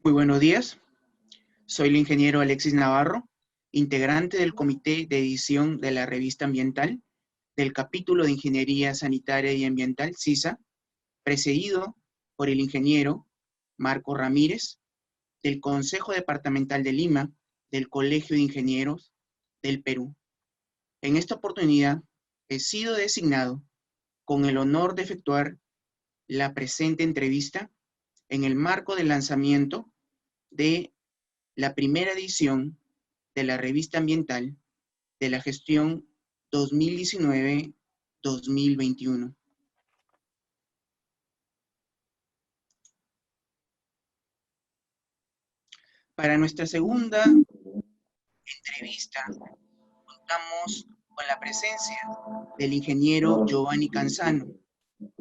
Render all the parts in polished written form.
Muy buenos días, soy el ingeniero Alexis Navarro, integrante del Comité de Edición de la Revista Ambiental, del capítulo de Ingeniería Sanitaria y Ambiental, CISA, precedido por el ingeniero Marco Ramírez, del Consejo Departamental de Lima, del Colegio de Ingenieros del Perú. En esta oportunidad he sido designado con el honor de efectuar la presente entrevista en el marco del lanzamiento de la primera edición de la Revista Ambiental de la gestión 2019-2021. Para nuestra segunda entrevista, contamos con la presencia del ingeniero Giovanni Canzano,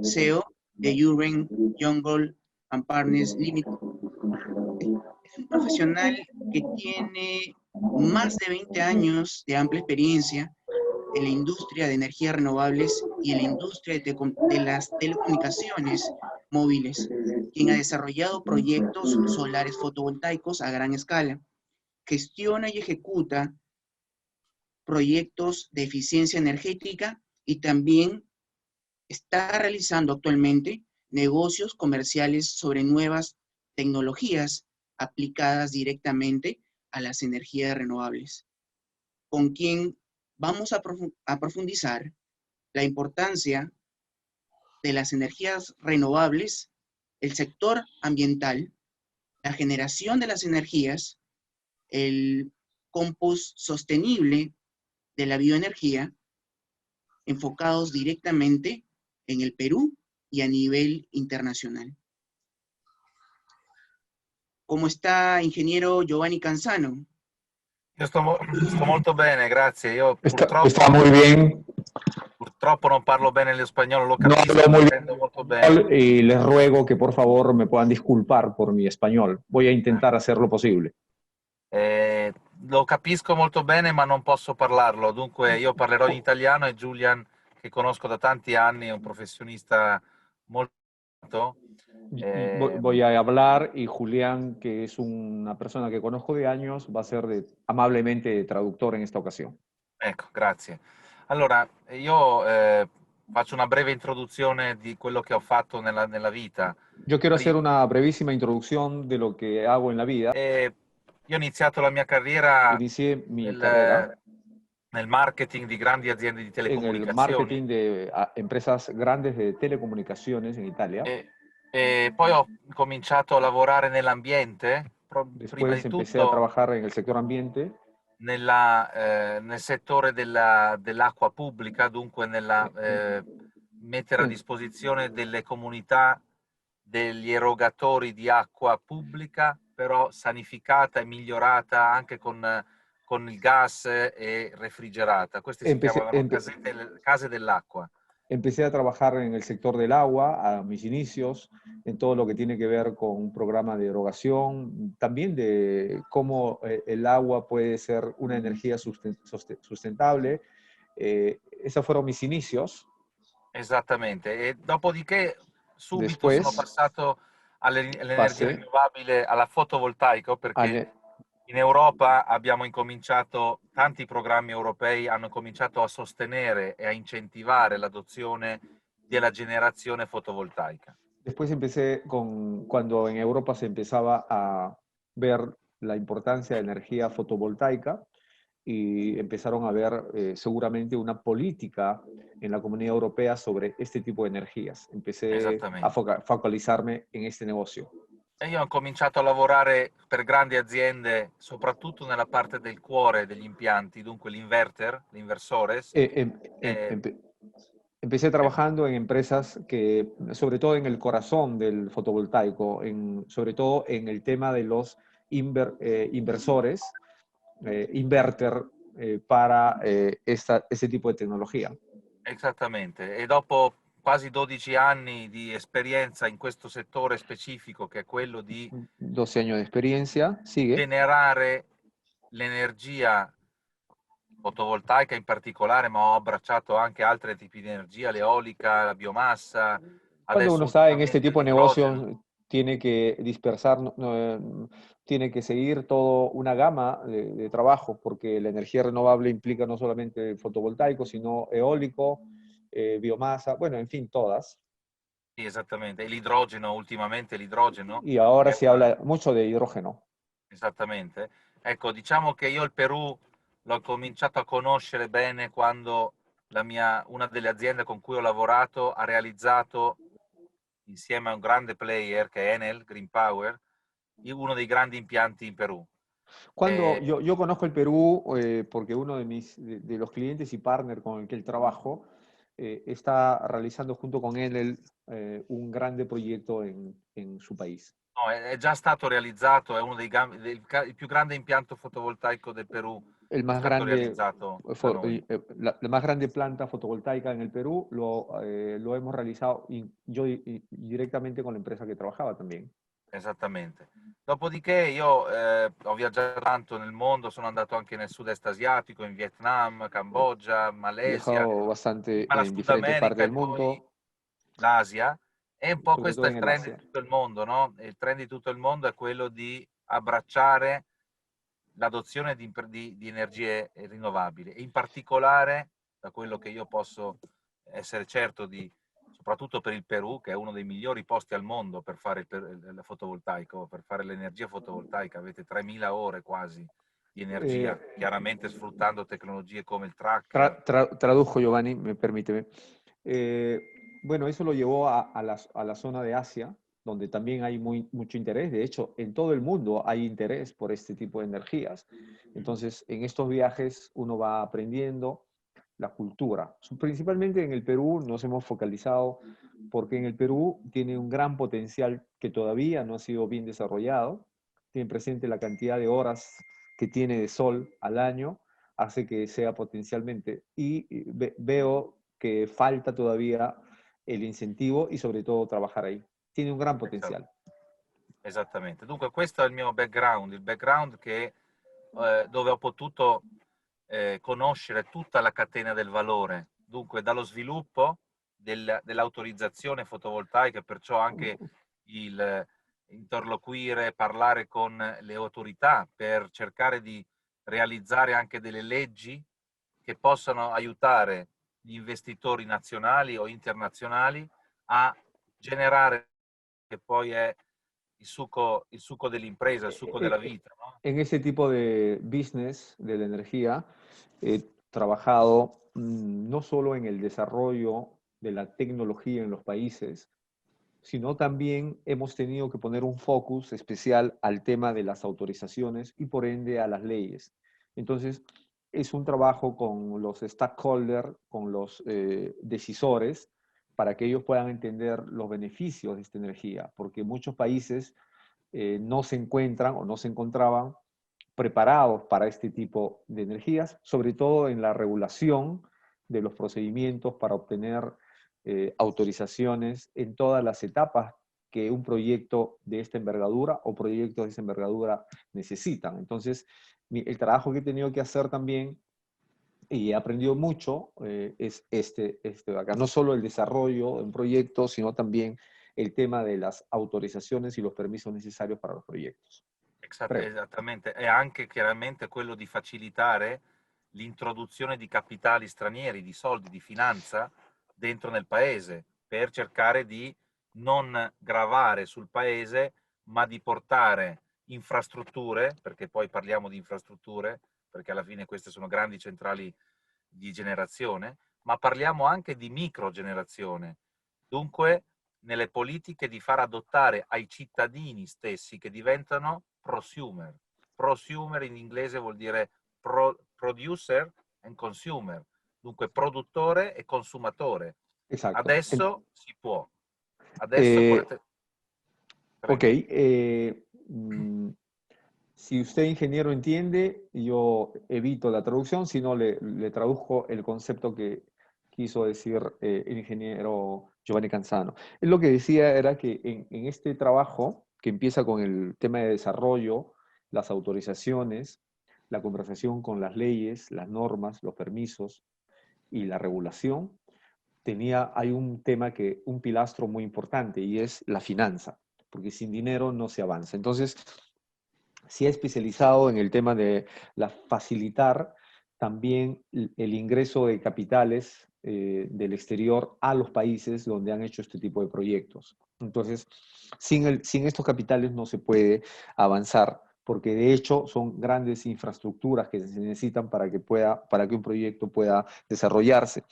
CEO de Uren Jungle and Partners Limited. Es un profesional que tiene más de 20 años de amplia experiencia en la industria de energías renovables y en la industria de las telecomunicaciones móviles, quien ha desarrollado proyectos solares fotovoltaicos a gran escala, gestiona y ejecuta proyectos de eficiencia energética y también está realizando actualmente negocios comerciales sobre nuevas tecnologías aplicadas directamente a las energías renovables, con quien vamos a profundizar la importancia de las energías renovables, el sector ambiental, la generación de las energías, el compost sostenible de la bioenergía, enfocados directamente en el Perú y a nivel internacional. ¿Cómo está, ingeniero Giovanni Canzano? Io sto molto bene, grazie. Io Está muy bien. purtroppo non parlo bene lo spagnolo, lo No capisco, hablo lo muy intendo molto bene. bien y les ruego que por favor me puedan disculpar por mi español. Voy a intentar hacer lo posible. Lo capisco molto bene, ma non posso parlarlo. Dunque io parlerò in italiano e Julian, che conosco da tanti anni, è un professionista molto... Voy a hablar y Julián, que es una persona que conozco de años, va a ser amablemente traductor en esta ocasión. Ecco, grazie. Allora, io faccio una breve introduzione di quello che ho fatto nella vita. Yo quiero hacer una brevísima introducción de lo que hago en la vida. Io ho iniziato la mia carriera Inicié mi carrera nel marketing di grandi aziende di en el telecomunicazioni marketing de empresas grandes de telecomunicaciones en Italia. e poi ho cominciato a lavorare nell'ambiente, prima Después di empecé a tutto trabajar en el sector ambiente, nel settore dell'acqua pubblica, dunque nella mettere a disposizione delle comunità degli erogatori di acqua pubblica, però sanificata e migliorata anche con il gas e refrigerata. Queste si chiamavano case dell'acqua. Empecé a trabajar en el sector del agua a mis inicios, en todo lo que tiene que ver con un programa de erogación, también de cómo el agua puede ser una energía sustentable. Esos fueron mis inicios. Esattamente, e dopodiché subito Después sono passato all'energia rinnovabile, alla fotovoltaico, perché in Europa abbiamo incominciato, tanti programmi europei hanno cominciato a sostenere e a incentivare l'adozione della generazione fotovoltaica. Después empecé cuando en Europa se empezaba a ver la importancia de energía fotovoltaica y empezaron a ver seguramente una política en la Comunidad Europea sobre este tipo de energías. Empecé a focalizarme en este negocio. E io ho cominciato a lavorare per grandi aziende, soprattutto nella parte del cuore degli impianti, dunque l'inverter, l'inversores. Empecé trabajando en empresas que, sobre todo en el corazón del fotovoltaico, sobre todo en el tema de los inversores, inverter para este tipo de tecnología. Esattamente, e dopo quasi 12 anni di esperienza in questo settore specifico, che è quello di 12 años de experiencia, sigue. Generare l'energia fotovoltaica in particolare, ma ho abbracciato anche altri tipi di energia, l'eolica, la biomassa. Cuando uno está en este tipo de negocios, tiene que dispersar, tiene que seguir toda una gama de trabajos, porque la energía renovable implica no solamente fotovoltaico, sino eólico, biomasa, bueno, en fin, todas. Sì, esattamente. E l'idrogeno, ultimamente l'idrogeno Y ahora è se habla mucho de hidrógeno. esattamente. Ecco, diciamo che io il Perù l'ho cominciato a conoscere bene quando una delle aziende con cui ho lavorato ha realizzato, insieme a un grande player che è Enel Green Power, uno dei grandi impianti in Perù. Cuando Eh, yo conozco el Perú, porque uno de los clientes y partner con el que el trabajo está realizando junto con él un grande proyecto en su país. no, è già stato realizzato, è uno il più grande impianto fotovoltaico del Perù, El è más stato grande, realizzato da noi. la más grande planta fotovoltaica en el Perú lo hemos realizado yo directamente con la empresa que trabajaba también. Esattamente. Dopodiché io ho viaggiato tanto nel mondo, sono andato anche nel sud-est asiatico, in Vietnam, Cambogia, He Malesia, viajado bastante prima la en Sud diferentes partes America del e poi mundo, l'Asia. E un po' sobre questo è todo il en el trend di Asia. tutto il mondo, no? Il trend di tutto il mondo è quello di abbracciare l'adozione di energie rinnovabili, e in particolare, da quello che io posso essere certo soprattutto per il Perù, che è uno dei migliori posti al mondo per fare il fotovoltaico, per fare l'energia fotovoltaica, avete 3000 ore quasi di Eh, energia, chiaramente sfruttando tecnologie come il tracker. Tradujo Giovanni, me permíteme. Eh, bueno, eso lo llevó a la zona de Asia, donde también hay mucho interés. De hecho, en todo el mundo hay interés por este tipo de energías. Entonces, en estos viajes uno va aprendiendo la cultura. Principalmente en el Perú nos hemos focalizado porque en el Perú tiene un gran potencial que todavía no ha sido bien desarrollado. Tiene presente la cantidad de horas que tiene de sol al año, hace que sea potencialmente. Y veo que falta todavía el incentivo y sobre todo trabajar ahí. Tiene un gran potencial. Esattamente. Dunque questo è il mio background, il background dove ho potuto conoscere tutta la catena del valore, dunque dallo sviluppo dell'autorizzazione fotovoltaica, perciò anche il interloquire, parlare con le autorità per cercare di realizzare anche delle leggi che possano aiutare gli investitori nazionali o internazionali a generare, che poi è il succo dell'impresa, il succo della vita, no? En ese tipo de business de la energía he trabajado no solo en el desarrollo de la tecnología en los países, sino también hemos tenido que poner un focus especial al tema de las autorizaciones y por ende a las leyes. Entonces, es un trabajo con los stakeholders, con los decisores, para que ellos puedan entender los beneficios de esta energía, porque muchos países no se encuentran o no se encontraban preparados para este tipo de energías, sobre todo en la regulación de los procedimientos para obtener autorizaciones en todas las etapas que un proyecto de esta envergadura o proyectos de esta envergadura necesitan. Entonces, el trabajo que he tenido que hacer también, y he aprendido mucho, es este de acá. No solo el desarrollo de un proyecto, sino también el tema de las autorizaciones y los permisos necesarios para los proyectos. Prego. Esattamente, e anche chiaramente quello di facilitare l'introduzione di capitali stranieri, di soldi, di finanza dentro nel paese, per cercare di non gravare sul paese, ma di portare infrastrutture, perché poi parliamo di infrastrutture, perché alla fine queste sono grandi centrali di generazione, ma parliamo anche di microgenerazione. Dunque, nelle politiche di far adottare ai cittadini stessi che diventano prosumer. Prosumer in inglese vuol dire producer and consumer, dunque produttore e consumatore. Exacto. Adesso si può. Adesso Eh, potete... ok. Prego. Si usted, ingeniero, entiende, yo evito la traducción, sino le traduzco el concepto que quiso decir el ingeniero Giovanni Canzano. Él lo que decía era que en este trabajo, que empieza con el tema de desarrollo, las autorizaciones, la conversación con las leyes, las normas, los permisos y la regulación, hay un tema un pilastro muy importante, y es la finanza. porque sin dinero no se avanza. Entonces, se ha especializado en el tema de facilitar también el ingreso de capitales del exterior a los países donde han hecho este tipo de proyectos. Entonces, sin estos capitales no se puede avanzar, porque de hecho son grandes infraestructuras que se necesitan para que un proyecto pueda desarrollarse.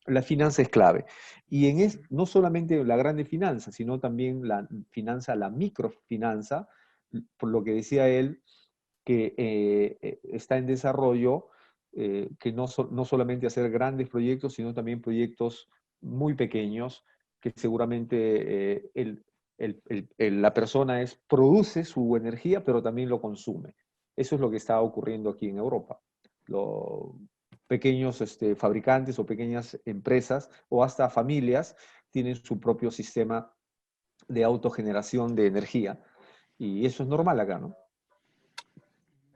La finanza es clave. Y no solamente la grande finanza, sino también la finanza, la microfinanza, por lo que decía él, que está en desarrollo, que no solamente hacer grandes proyectos, sino también proyectos muy pequeños, que seguramente la persona produce su energía, pero también lo consume. Eso es lo que está ocurriendo aquí en Europa. Los pequeños fabricantes o pequeñas empresas o hasta familias tienen su propio sistema de autogeneración de energia. Y eso es normal acá, ¿no?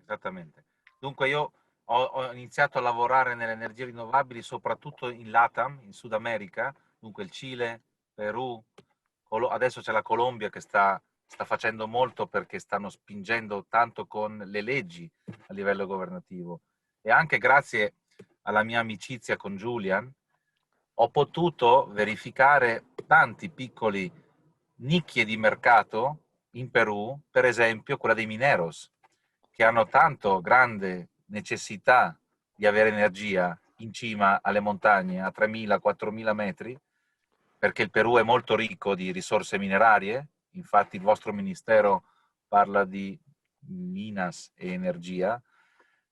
Esattamente. Dunque io ho iniziato a lavorare nelle energie rinnovabili soprattutto in LATAM, in Sud America, dunque il Cile, Perù, adesso c'è la Colombia che sta facendo molto perché stanno spingendo tanto con le leggi a livello governativo. E anche grazie alla mia amicizia con Julian ho potuto verificare tanti piccoli nicchie di mercato in Perù, per esempio quella dei mineros, che hanno tanto grande necessità di avere energia in cima alle montagne a 3.000-4.000 metri, perché il Perù è molto ricco di risorse minerarie, infatti il vostro ministero parla di minas e energia,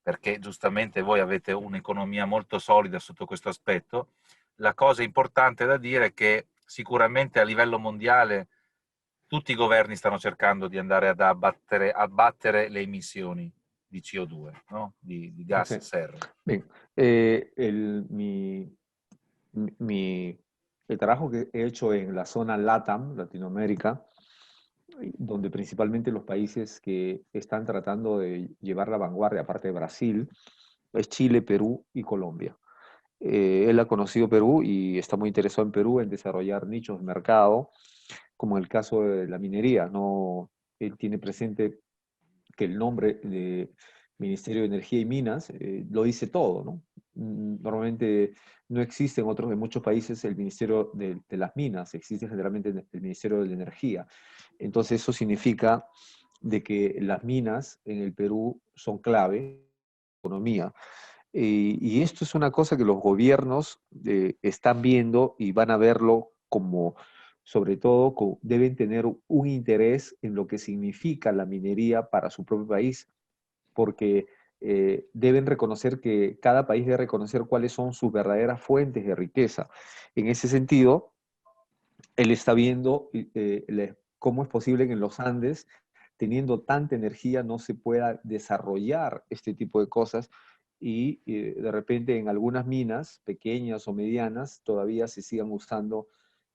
perché giustamente voi avete un'economia molto solida sotto questo aspetto. La cosa importante da dire è che sicuramente a livello mondiale tutti i governi stanno cercando di andare ad abbattere le emissioni di CO2, no? di gas Okay. serra. Bien, el trabajo que he hecho en la zona LATAM, Latinoamérica, donde principalmente los países que están tratando de llevar la vanguardia, aparte de Brasil, es Chile, Perú y Colombia. Él ha conocido Perú y está muy interesado en Perú en desarrollar nichos de mercado, como en el caso de la minería. No, él tiene presente que el nombre de Ministerio de Energía y Minas lo dice todo, ¿no? Normalmente no existe en muchos países el Ministerio de las Minas, existe generalmente el Ministerio de la Energía. Entonces eso significa de que las minas en el Perú son clave en la economía. Y esto es una cosa que los gobiernos están viendo y van a verlo como, sobre todo, deben tener un interés en lo que significa la minería para su propio país, porque deben reconocer que cada país debe reconocer cuáles son sus verdaderas fuentes de riqueza. En ese sentido, él está viendo cómo es posible que en los Andes, teniendo tanta energía, no se pueda desarrollar este tipo de cosas y de repente en algunas minas, pequeñas o medianas, todavía se sigan usando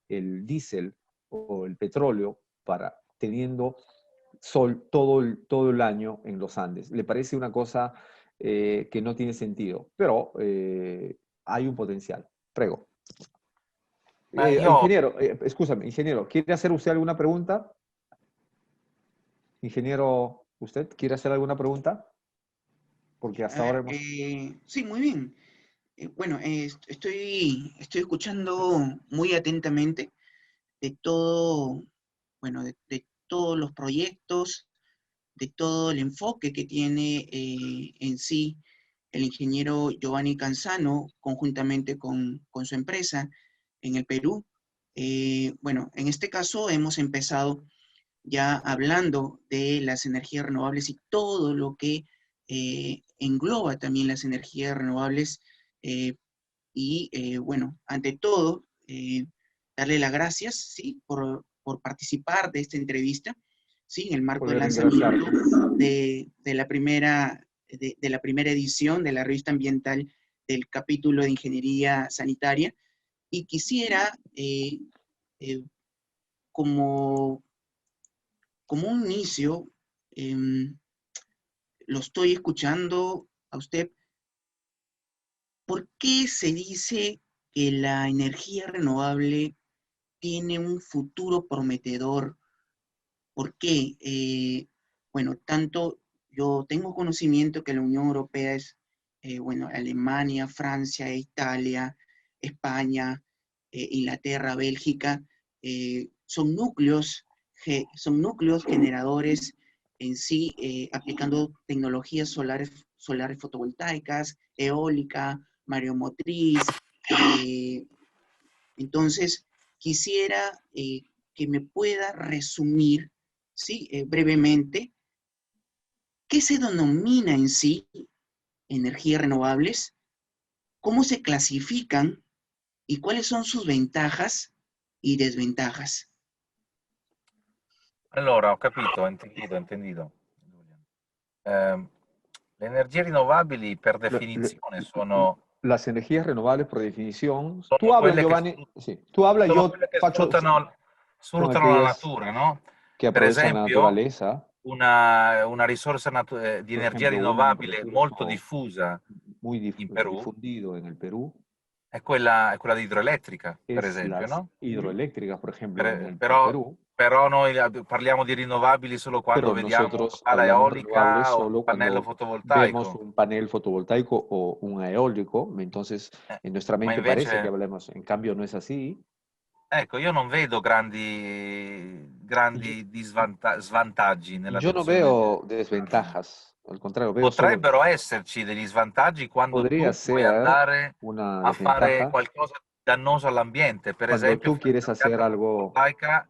el diésel o el petróleo teniendo sol todo el año en los Andes. Le parece una cosa que no tiene sentido, pero hay un potencial. Prego. Ma io Ingeniero, escúchame, ingeniero, ¿quiere hacer usted alguna pregunta? Ingeniero, ¿usted quiere hacer alguna pregunta? Porque A hasta ahora ver, hemos... sí, muy bien. Bueno, estoy escuchando muy atentamente de todo, bueno, de todos los proyectos, de todo el enfoque que tiene en sí el ingeniero Giovanni Canzano conjuntamente con su empresa en el Perú. Bueno, en este caso hemos empezado ya hablando de las energías renovables y todo lo que engloba también las energías renovables. Bueno, ante todo, darle las gracias, ¿sí? Por participar de esta entrevista, ¿sí? En el marco del Poder lanzamiento engrasarte. de la primera edición de la revista ambiental del capítulo de Ingeniería Sanitaria. Y quisiera, eh, como, como un inicio, lo estoy escuchando a usted. ¿Por qué se dice que la energía renovable tiene un futuro prometedor ¿Por qué? Bueno, tanto yo tengo conocimiento que la Unión Europea es, bueno, Alemania, Francia, Italia, España, Inglaterra, Bélgica, son núcleos generadores en sí, aplicando tecnologías solares fotovoltaicas, eólica, mareomotriz. eh, entonces, quisiera que me pueda resumir, ¿sí? Brevemente, ¿qué se denomina en sí energías renovables? ¿Cómo se clasifican? ¿Y cuáles son sus ventajas y desventajas? Allora, ho capito, ho intendito. Le energie rinnovabili per Le- le- definizione sono, las energías renovables, por definición, tú sono hablas, quelle che, Giovanni, sì, tú hablas, sono yo quelle che faccio, son sfruttano la aquellas natura, no? que Per aprovechan la esempio, naturaleza, una risorsa di por energia ejemplo, un rinnovabile molto recurso diffusa muy in Perù difundido en el Perú è quella idroelettrica, per es esempio, las no? hidroeléctricas, por ejemplo, en el Però, Perú, però noi parliamo di rinnovabili solo quando pero vediamo nosotros pala hablamos renovables eolica o solo pannello cuando vemos fotovoltaico. un panel fotovoltaico o un eólico, entonces en nuestra Ma mente parece que invece, hablemos, en cambio no es así. ecco, io non vedo Yo, grandi svantaggi yo no nell'adozione di veo rinnovabili. desventajas, al contrario, veo solo, Potrebbero esserci degli svantaggi quando podría tu vuoi ser andare una a fare desventaja qualcosa di dannoso all'ambiente, per cuando esempio tú fare quieres hacer un'impianta algo, fotovoltaica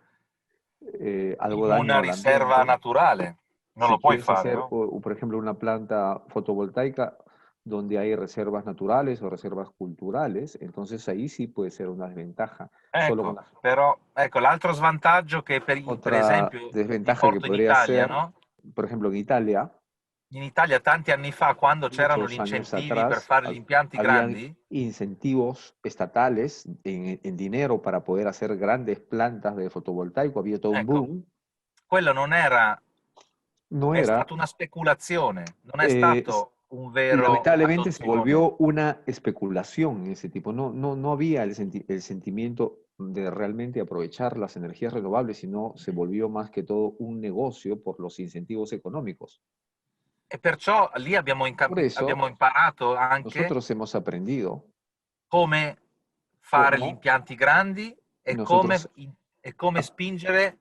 algo in daño una al riserva ambiente. naturale. Non Si lo puoi quieres fare, hacer, no? por ejemplo, una planta fotovoltaica donde hay reservas naturales o reservas culturales, entonces ahí sí puede ser una desventaja. Solo con Ecco, la però ecco, l'altro svantaggio che per otra esempio vi desventaja que porto in podría Italia, ser, no? por ejemplo, en Italia, In Italia tanti anni fa, quando c'erano gli muchos años incentivi per atrás, fare gli impianti habían grandi, incentivos estatales en dinero para poder hacer grandes plantas de fotovoltaico, había todo un ecco, boom. quello non era, No è era stata una speculazione, non è eh, stato un vero lamentablemente se adozione. volvió una especulación en ese tipo. No había el sentimiento de realmente aprovechar las energías renovables, sino se volvió más que todo un negocio por los incentivos económicos. E perciò lì Por eso, abbiamo imparato anche nosotros hemos aprendido come fare gli cómo impianti grandi nosotros e come ap- spingere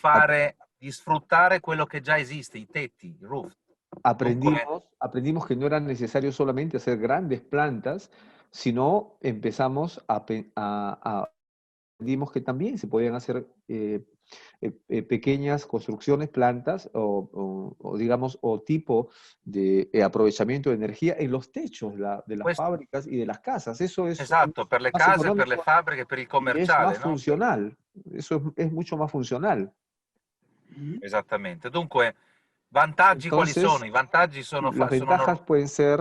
ap- di sfruttare quello che già esiste, i tetti, i roof. Dunque, aprendimos que no era necesario solamente hacer grandes plantas, sino empezamos aprendimos que también se podían hacer pequeñas construcciones, plantas o digamos, o tipo de aprovechamiento de energía en los techos de las questo, fábricas y de las casas. Eso es esatto, per le más case, per le económico fabbriche, per il y es commerciale, más no? funcional. Eso es mucho más funcional. Esattamente. Dunque, vantaggi quali sono? Entonces, I vantaggi las ventajas pueden ser,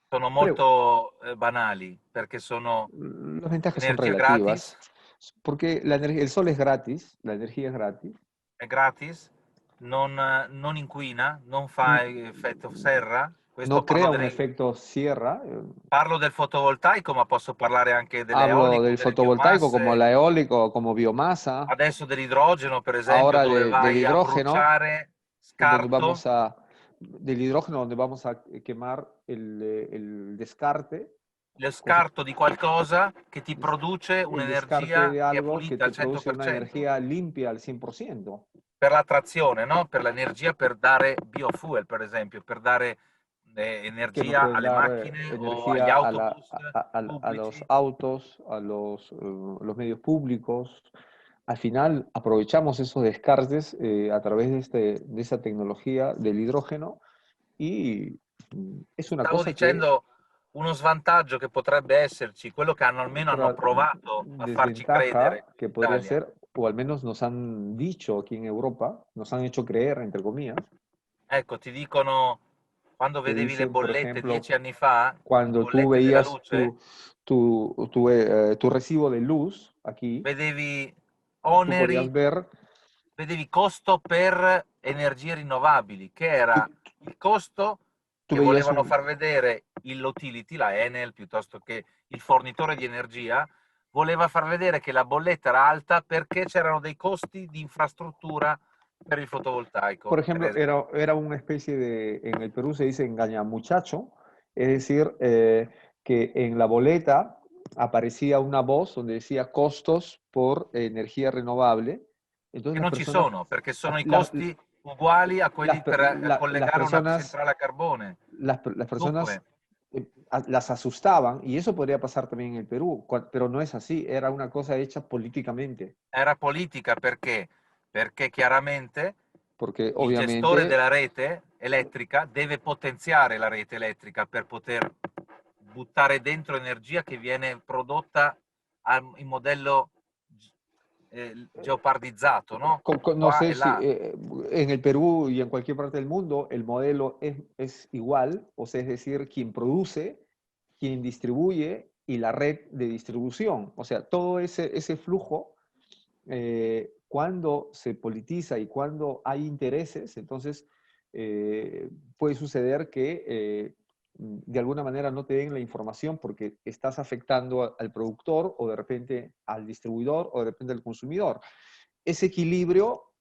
sono pero molto banali, perché sono las ventajas son energia gratis, relativas, porque el sol es gratis, la energía es gratis. è gratis, non inquina, non fa effetto serra. Questo No crea un efecto sierra. parlo del fotovoltaico, ma posso parlare anche Hablo dell'eolico, del delle fotovoltaico como el biomasse, eólico, como biomasa. adesso dell'idrogeno, per esempio, Ahora dove del vai a hidrógeno, bruciare donde scarto, del hidrógeno donde vamos a quemar el descarte, lo cosa- scarto di qualcosa che ti produce el descarte un'energia de che è algo que pulita al te produce una 100%. energía limpia al 100%. Per la trazione, no? Per l'energia per dare biofuel, per esempio, per dare Que nos energia pueden alle dar macchine o agli energía autobus a los pubblici. autos, a los medios públicos. Al final aprovechamos esos descartes a través de esa tecnología del hidrógeno y es una Stavo cosa que dicendo uno svantaggio che potrebbe esserci, quello che almeno hanno otra provato a farci desventaja credere que in podría Italia. ser, o al menos nos han dicho aquí en Europa, nos han hecho creer, entre comillas, Ecco, ti dicono, quando te vedevi le dicen, por bollette ejemplo, 10 anni fa, le cuando tú bollette della veías luce, tu recibo de luz aquí, vedevi tú podías oneri, ver, vedevi costo per energie rinnovabili, che tú, era il costo tú che veías volevano far vedere l'utility, la Enel, piuttosto che il fornitore di energia, voleva far vedere che la bolletta era alta perché c'erano dei costi di infrastruttura per il fotovoltaico. Por ejemplo, era una especie de, en el Perú se dice engañamuchacho, es decir, que en la boleta aparecía una voz donde decía costos por energía renovable. Entonces Che las non ci personas, sono, perché sono i la- costi uguali a quelli las, per las collegare una personas, centrale a carbone. las personas Dunque, las asustaban, y eso podría pasar también en el Perú, pero no es así, era una cosa hecha políticamente, era politica perché? Perché chiaramente porque il gestore obviamente della rete elettrica deve potenziare la rete elettrica per poter buttare dentro energia che viene prodotta in modello geopardizzato, no? no Qua sé e si là. en el Perú y en cualquier parte del mundo el modelo es igual, o sea, es decir, quien produce, quien distribuye y la red de distribución. O sea, todo ese flujo, cuando se politiza y cuando hay intereses, entonces puede suceder que de alguna manera no te den la información porque estás afectando al productor o de repente al distribuidor o de repente al consumidor. Ese equilibrio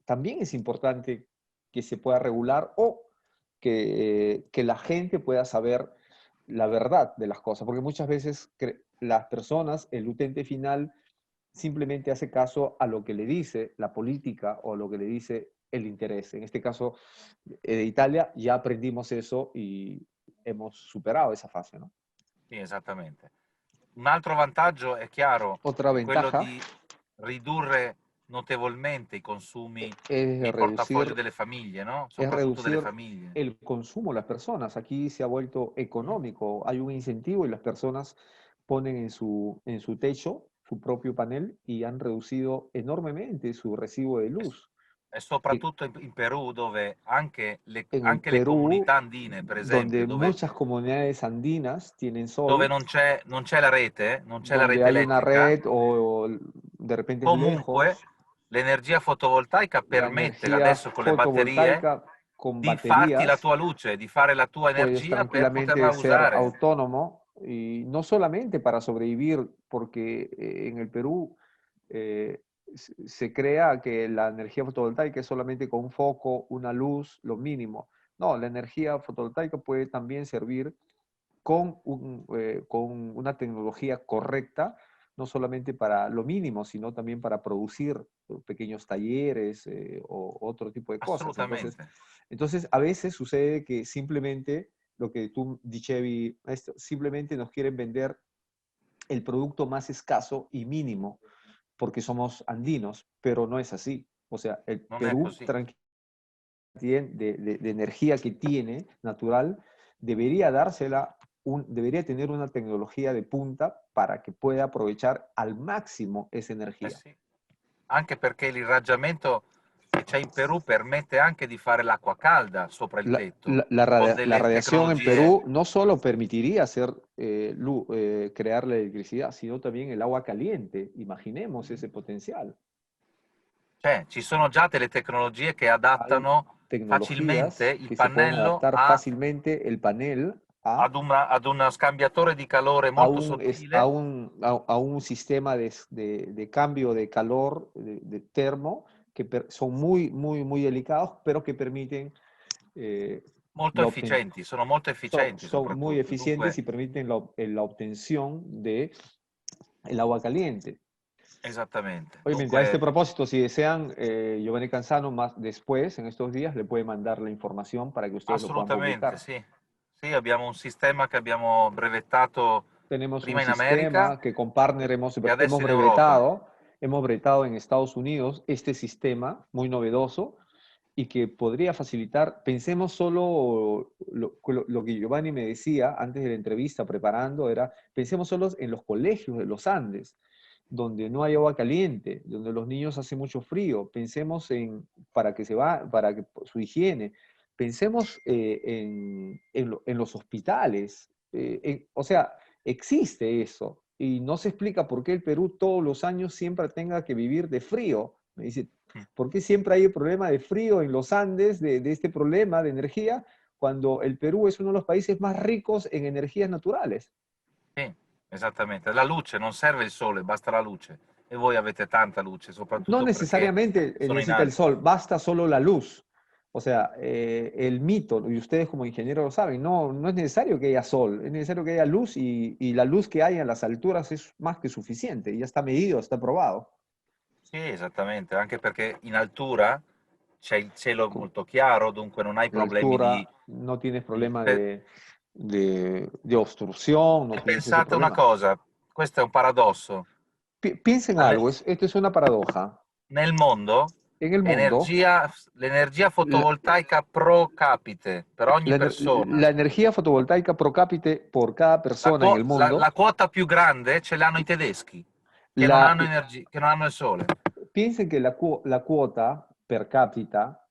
también es importante que se pueda regular o que la gente pueda saber la verdad de las cosas, porque muchas veces las personas, el utente final, simplemente hace caso a lo que le dice la política o lo que le dice el interés. En este caso de Italia ya aprendimos eso y hemos superado esa fase, ¿no? Sì, esattamente. Un altro vantaggio è chiaro, Otra è quello ventaja di ridurre notevolmente i consumi e es il portafoglio reducir delle famiglie, no? es Soprattutto delle reducir famiglie. el consumo de las personas. Aquí se ha vuelto económico, hay un incentivo y las personas ponen en su techo su propio panel y han reducido enormemente su recibo de E, luz. e Que soprattutto in Perù, dove en el anche le comunità Perú, andine, per esempio, donde muchas comunidades andinas tienen dove sol, non c'è la rete, non c'è la donde rete hay una elettrica, red o de repente es comunque lejos, l'energia fotovoltaica la permette energía adesso con le batterie fotovoltaica con di farti la baterías tua luce, di fare la tua puedes energia per tranquilamente poterla ser usare. autónomo y no solamente para sobrevivir, porque en el Perú se crea que la energía fotovoltaica es solamente con un foco, una luz, lo mínimo. No, la energía fotovoltaica puede también servir con una tecnología correcta, no solamente para lo mínimo, sino también para producir pequeños talleres o otro tipo de cosas. Assolutamente. Entonces, a veces sucede que simplemente lo que tú, dicevi, simplemente nos quieren vender el producto más escaso y mínimo porque somos andinos, pero no es así. O sea, el Non è Perú, così. de energía que tiene natural, debería dársela, debería tener una tecnología de punta para que pueda aprovechar al máximo esa Eh energía. sì. Anche perché l'irraggiamento che c'è in Perù permette anche di fare l'acqua calda sopra il tetto, con La delle radiación en tecnologie. Perú no solo permitiría crear la electricidad, sino también el agua caliente. Imaginemos ese potencial. Cioè, ci sono già delle tecnologie che Hay adattano facilmente tecnologías il que se pueden pannello adaptar fácilmente el panel ad un scambiatore di calore molto sottile, a un sistema de cambio de calor, de termo, que son muy delicados, pero que permiten molto la obtención. efficienti, sono molto efficienti Son muy soprattutto. eficientes Dunque, y permiten la obtención de el agua caliente. esattamente. Obviamente, a este Dunque, propósito, si desean, Giovanni Canzano, más después, en estos días, le puede mandar la información para que ustedes lo puedan assolutamente, publicar. sì. Sì, abbiamo un sistema che abbiamo brevettato Tenemos un prima in America sistema que con partner e adesso in Europa. hemos brevetado en Estados Unidos este sistema muy novedoso y que podría facilitar, pensemos solo lo que Giovanni me decía antes de la entrevista preparando, era, pensemos solo en los colegios de los Andes, donde no hay agua caliente, donde los niños hace mucho frío, pensemos para que su higiene, pensemos en los hospitales, o sea, existe eso y no se explica por qué el Perú todos los años siempre tenga que vivir de frío. Me dice, ¿por qué siempre hay el problema de frío en los Andes, de este problema de energía, cuando el Perú es uno de los países más ricos en energías naturales? Sì, Esattamente, la luce, non serve il sole, basta la luce. E voi avete tanta luce, No soprattutto perché necesariamente sono in necesita el alto. sol, basta solo la luz. O sea, el mito, y ustedes como ingenieros lo saben, no es necesario que haya sol, es necesario que haya luz y la luz que hay en las alturas es más que suficiente, ya está medido, está probado. Sì, esattamente, anche perché in altura c'è il cielo Con- molto chiaro, dunque non hai En problemi altura no tienes di- problema pe- de obstrucción, no e tienes ese pensate una problema. cosa, questo è un paradosso. Piensen Alle- algo, esto es una paradoja. Nel mondo En el mundo, l'energia la, fotovoltaica pro capite per ogni persona, la energía fotovoltaica pro cápite por cada persona en el la mundo, quota più grande ce l'hanno i tedeschi, la, che non hanno il sole. piensen que la cuota per cápita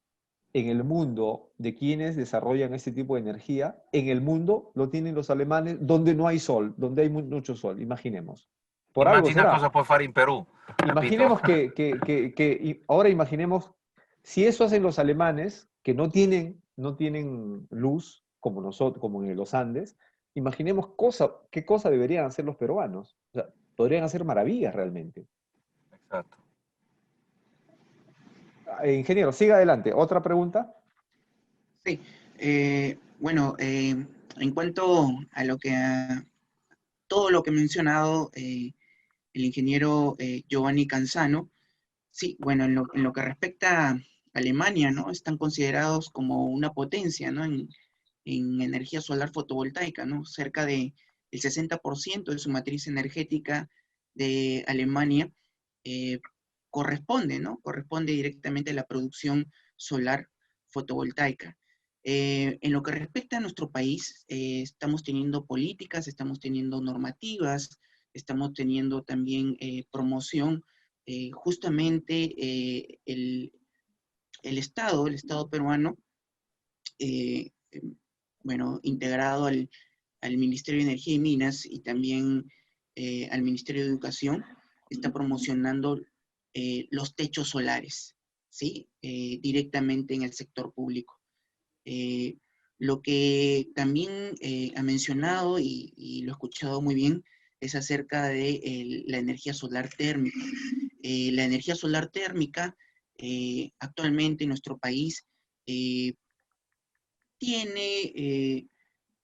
en el mundo de quienes desarrollan este tipo de energía, en el mundo lo tienen los alemanes donde no hay sol, donde hay mucho sol, imaginemos. Por algo Immagina será. cosa puoi fare in Perù, capito? Imaginemos ahora imaginemos, si eso hacen los alemanes, que no tienen luz como nosotros, como en los Andes, imaginemos qué cosa deberían hacer los peruanos. O sea, podrían hacer maravillas realmente. Esatto. Ingeniero, siga adelante. ¿Otra pregunta? Sí, bueno, en cuanto a todo lo que ha mencionado el ingeniero Giovanni Canzano, sí, bueno, en lo que respecta a Alemania, ¿no? Están considerados como una potencia, ¿no? En energía solar fotovoltaica, ¿no? Cerca de el 60% de su matriz energética de Alemania eh, corresponde, ¿no? Corresponde directamente a la producción solar fotovoltaica. En lo que respecta a nuestro país, estamos teniendo políticas, estamos teniendo normativas, estamos teniendo también promoción. Justamente el Estado peruano, eh, bueno, integrado al Ministerio de Energía y Minas y también al Ministerio de Educación, está promocionando los techos solares, ¿sí? Directamente en el sector público. Eh, lo que también ha mencionado y lo he escuchado muy bien es acerca de la energía solar térmica. La energía solar térmica actualmente en nuestro país eh, tiene,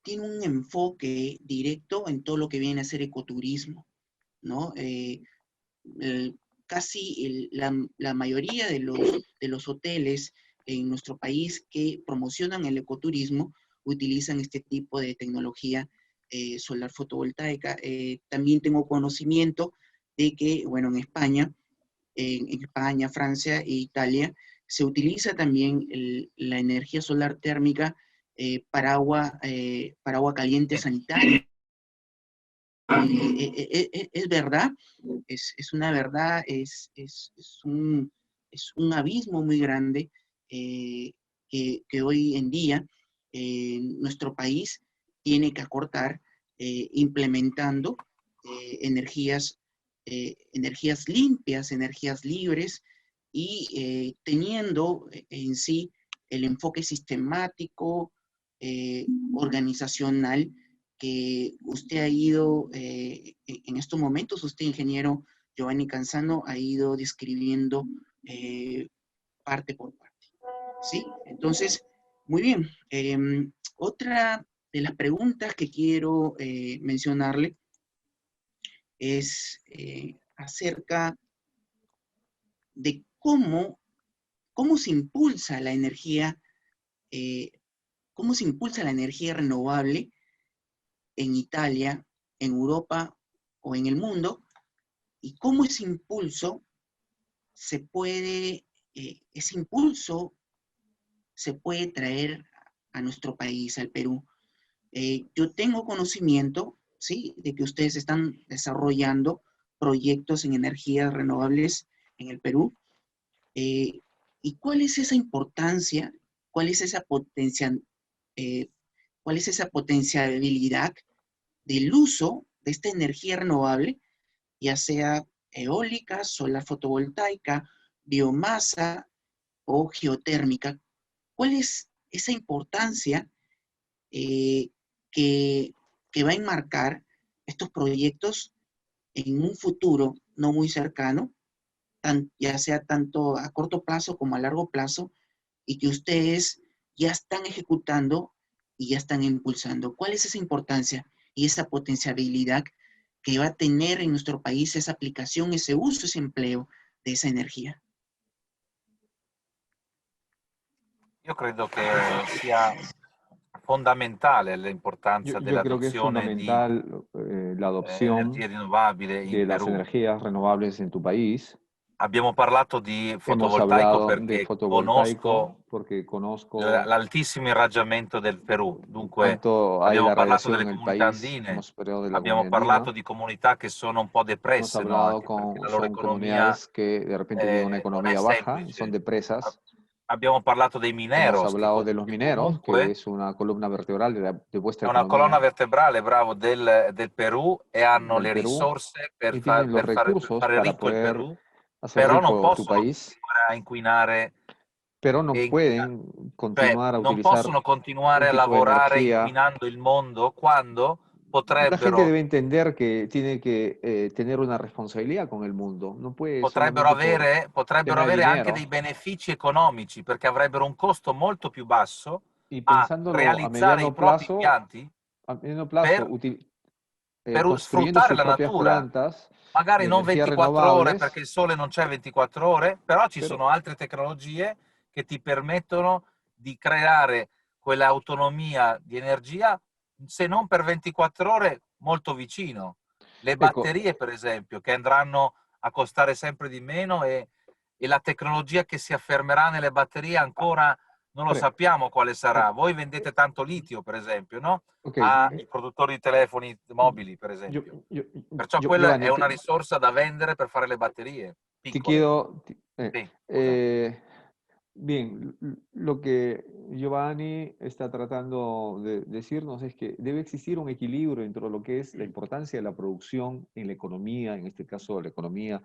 tiene un enfoque directo en todo lo que viene a ser ecoturismo, ¿no? Casi la mayoría de los hoteles en nuestro país que promocionan el ecoturismo utilizan este tipo de tecnología solar fotovoltaica. También tengo conocimiento de que, bueno, en España, Francia e Italia, se utiliza también la energía solar térmica para agua caliente sanitaria. Es verdad, es una verdad, es un abismo muy grande que hoy en día nuestro país tiene que acortar implementando energías, energías limpias, energías libres y teniendo en sí el enfoque sistemático, organizacional que usted ha ido, en estos momentos, usted, ingeniero Giovanni Canzano, ha ido describiendo parte por parte. ¿Sí? Entonces, muy bien. Otra de las preguntas que quiero mencionarle es acerca de cómo se impulsa la energía, eh, cómo se impulsa la energía renovable en Italia, en Europa o en el mundo, y cómo ese impulso se puede traer a nuestro país, al Perú. Yo tengo conocimiento, ¿sí?, de que ustedes están desarrollando proyectos en energías renovables en el Perú. Eh, ¿Y cuál es esa importancia? ¿Cuál es esa eh, cuál es esa potencialidad del uso de esta energía renovable, ya sea eólica, solar fotovoltaica, biomasa o geotérmica? ¿Cuál es esa importancia eh, que, que va a enmarcar estos proyectos en un futuro no muy cercano, ya sea tanto a corto plazo como a largo plazo, y que ustedes ya están ejecutando y ya están impulsando? ¿Cuál es esa importancia y esa potencialidad que va a tener en nuestro país esa aplicación, ese uso, ese empleo de esa energia? Io credo che sia fondamentale l'importanza Yo creo que es dell'adozione di fundamental la adopción energia rinnovabile in de las Perù. energías renovables en tu país. Abbiamo parlato di Hemos fotovoltaico hablado de perché conosco fotovoltaico porque conozco l'altissimo irraggiamento del Perù. Dunque cuánto hay abbiamo la parlato radiación delle en el comunità país, andine, hemos hablado de la abbiamo comunidad andina, parlato di comunità che sono un po' hemos depresse, no? hablado Anche perché la loro son economia comunidades que de repente viven una non è economía baja, son semplice. depresas. Abbiamo parlato dei Hemos mineros hablado de los che mineros, que comunque es una columna vertebral de è vuestra una colonna economía vertebrale, bravo, del Perù e hanno del le Perú risorse per, y tienen los per recursos fare para ricco il poder Perù, hacer però non rico tu possono país, continuare a inquinare pero no e inquinare. pueden Cioè, continuar a non utilizar possono un continuare a tipo de lavorare energía. inquinando il mondo quando La gente potrebbero, debe entender que tiene que tener una responsabilidad con el mundo. No puede potrebbero solamente por avere, potrebbero tema de avere anche dinero. dei benefici economici, perché avrebbero un costo molto più basso Y a pensándolo realizzare i propri impianti a mediano plazo, per construyendo sfruttare sus la propias natura. plantas Magari de non energías 24 ore, perché renovables, il sole non c'è 24 ore, però ci pero, sono altre tecnologie che ti permettono di creare quell'autonomia di energia, se non per 24 ore, molto vicino. Le eco, batterie, per esempio, che andranno a costare sempre di meno e la tecnologia che si affermerà nelle batterie ancora non lo a ver, sappiamo quale sarà. eh, Voi vendete tanto litio, per esempio, no? ok, Ai produttori di telefoni mobili, per yo, esempio. Perciò quella è Giovanni, una risorsa da vendere per fare le batterie te piccole. quiero, Sì, scusami. bien, lo que Giovanni está tratando de decirnos es que debe existir un equilibrio entre lo que es la importancia de la producción en la economía, en este caso la economía,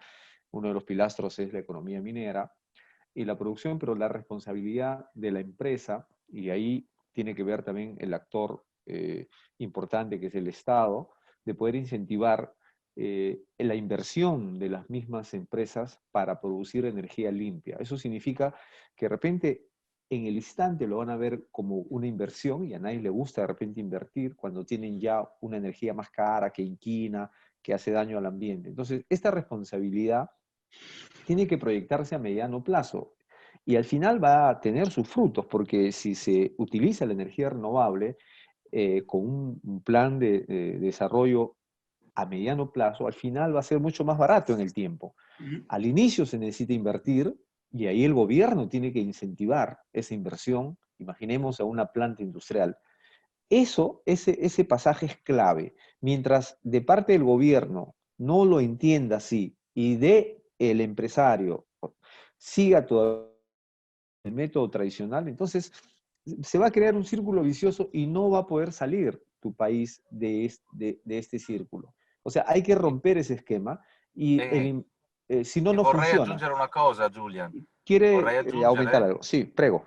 uno de los pilastros es la economía minera, y la producción, pero la responsabilidad de la empresa, y ahí tiene que ver también el actor importante que es el Estado, de poder incentivar la inversión de las mismas empresas para producir energía limpia. Eso significa que de repente en el instante lo van a ver como una inversión y a nadie le gusta de repente invertir cuando tienen ya una energía más cara, que inquina, que hace daño al ambiente. Entonces, esta responsabilidad tiene que proyectarse a mediano plazo y al final va a tener sus frutos, porque si se utiliza la energía renovable con un plan de desarrollo a mediano plazo, al final va a ser mucho más barato en el tiempo. Al inicio se necesita invertir y ahí el gobierno tiene que incentivar esa inversión. Imaginemos a una planta industrial. Ese pasaje es clave. Mientras de parte del gobierno no lo entienda así y de el empresario siga todo el método tradicional, entonces se va a crear un círculo vicioso y no va a poder salir tu país de este círculo. O sea, hay que romper ese esquema y E, si no, e no vorrei funciona. aggiungere una cosa, Julian. ¿Quiere Vorrei aumentar aggiungere, algo? Sí, prego.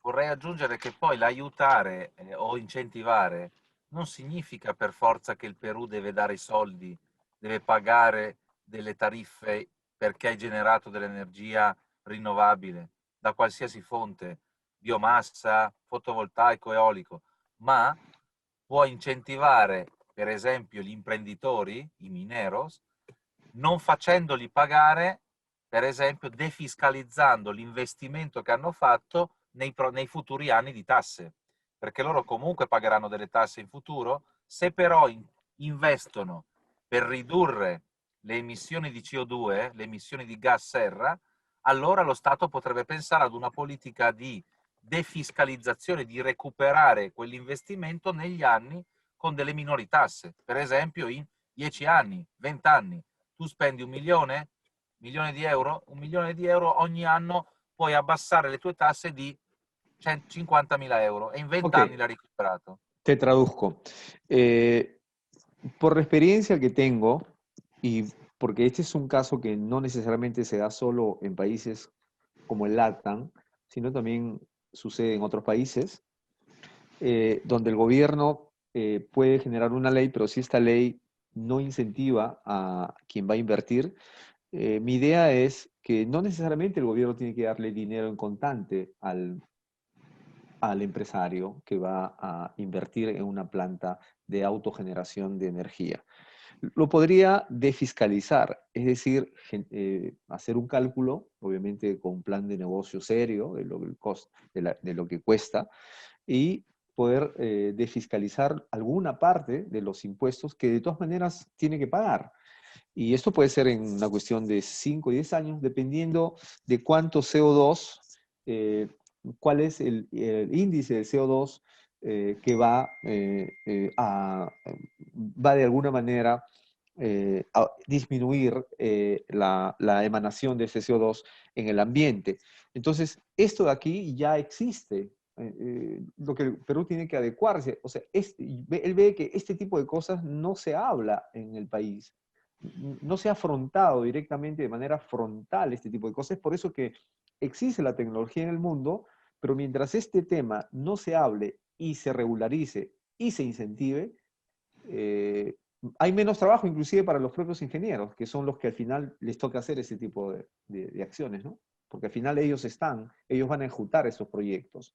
vorrei aggiungere che poi l'aiutare o incentivare non significa per forza che il Perù deve dare i soldi, deve pagare delle tariffe perché hai generato dell'energia rinnovabile da qualsiasi fonte, biomassa, fotovoltaico, eolico, ma può incentivare, per esempio, gli imprenditori, i mineros, non facendoli pagare, per esempio, defiscalizzando l'investimento che hanno fatto nei futuri anni di tasse, perché loro comunque pagheranno delle tasse in futuro, se però investono per ridurre le emissioni di CO2, le emissioni di gas serra, allora lo Stato potrebbe pensare ad una politica di defiscalizzazione, di recuperare quell'investimento negli anni con delle minori tasse, per esempio in 10 anni, 20 anni. Tu spendi 1 milione di euro, 1 milione di euro ogni anno puoi abbassare le tue tasse di 50.000 euro e in 20 Ok, anni l'hai recuperato. te traduzco. Por la experiencia que tengo, y porque este es un caso que no necesariamente se da solo en países como el LATAM, sino también sucede en otros países, donde el gobierno puede generar una ley, pero si esta ley no incentiva a quien va a invertir. Mi idea es que no necesariamente el gobierno tiene que darle dinero en contante al empresario que va a invertir en una planta de autogeneración de energía. Lo podría defiscalizar, es decir, hacer un cálculo, obviamente con un plan de negocio serio de lo que cuesta, y poder defiscalizar alguna parte de los impuestos que de todas maneras tiene que pagar. Y esto puede ser en una cuestión de 5 o 10 años, dependiendo de cuánto CO2, cuál es el índice de CO2 que va de alguna manera a disminuir la emanación de ese CO2 en el ambiente. Entonces, esto de aquí ya existe. Lo que el Perú tiene que adecuarse. O sea, él ve que este tipo de cosas no se habla en el país. No se ha afrontado directamente de manera frontal este tipo de cosas. Es por eso que existe la tecnología en el mundo, pero mientras este tema no se hable y se regularice y se incentive, hay menos trabajo inclusive para los propios ingenieros, que son los que al final les toca hacer ese tipo de acciones, ¿no? Porque al final ellos van a ejecutar esos proyectos.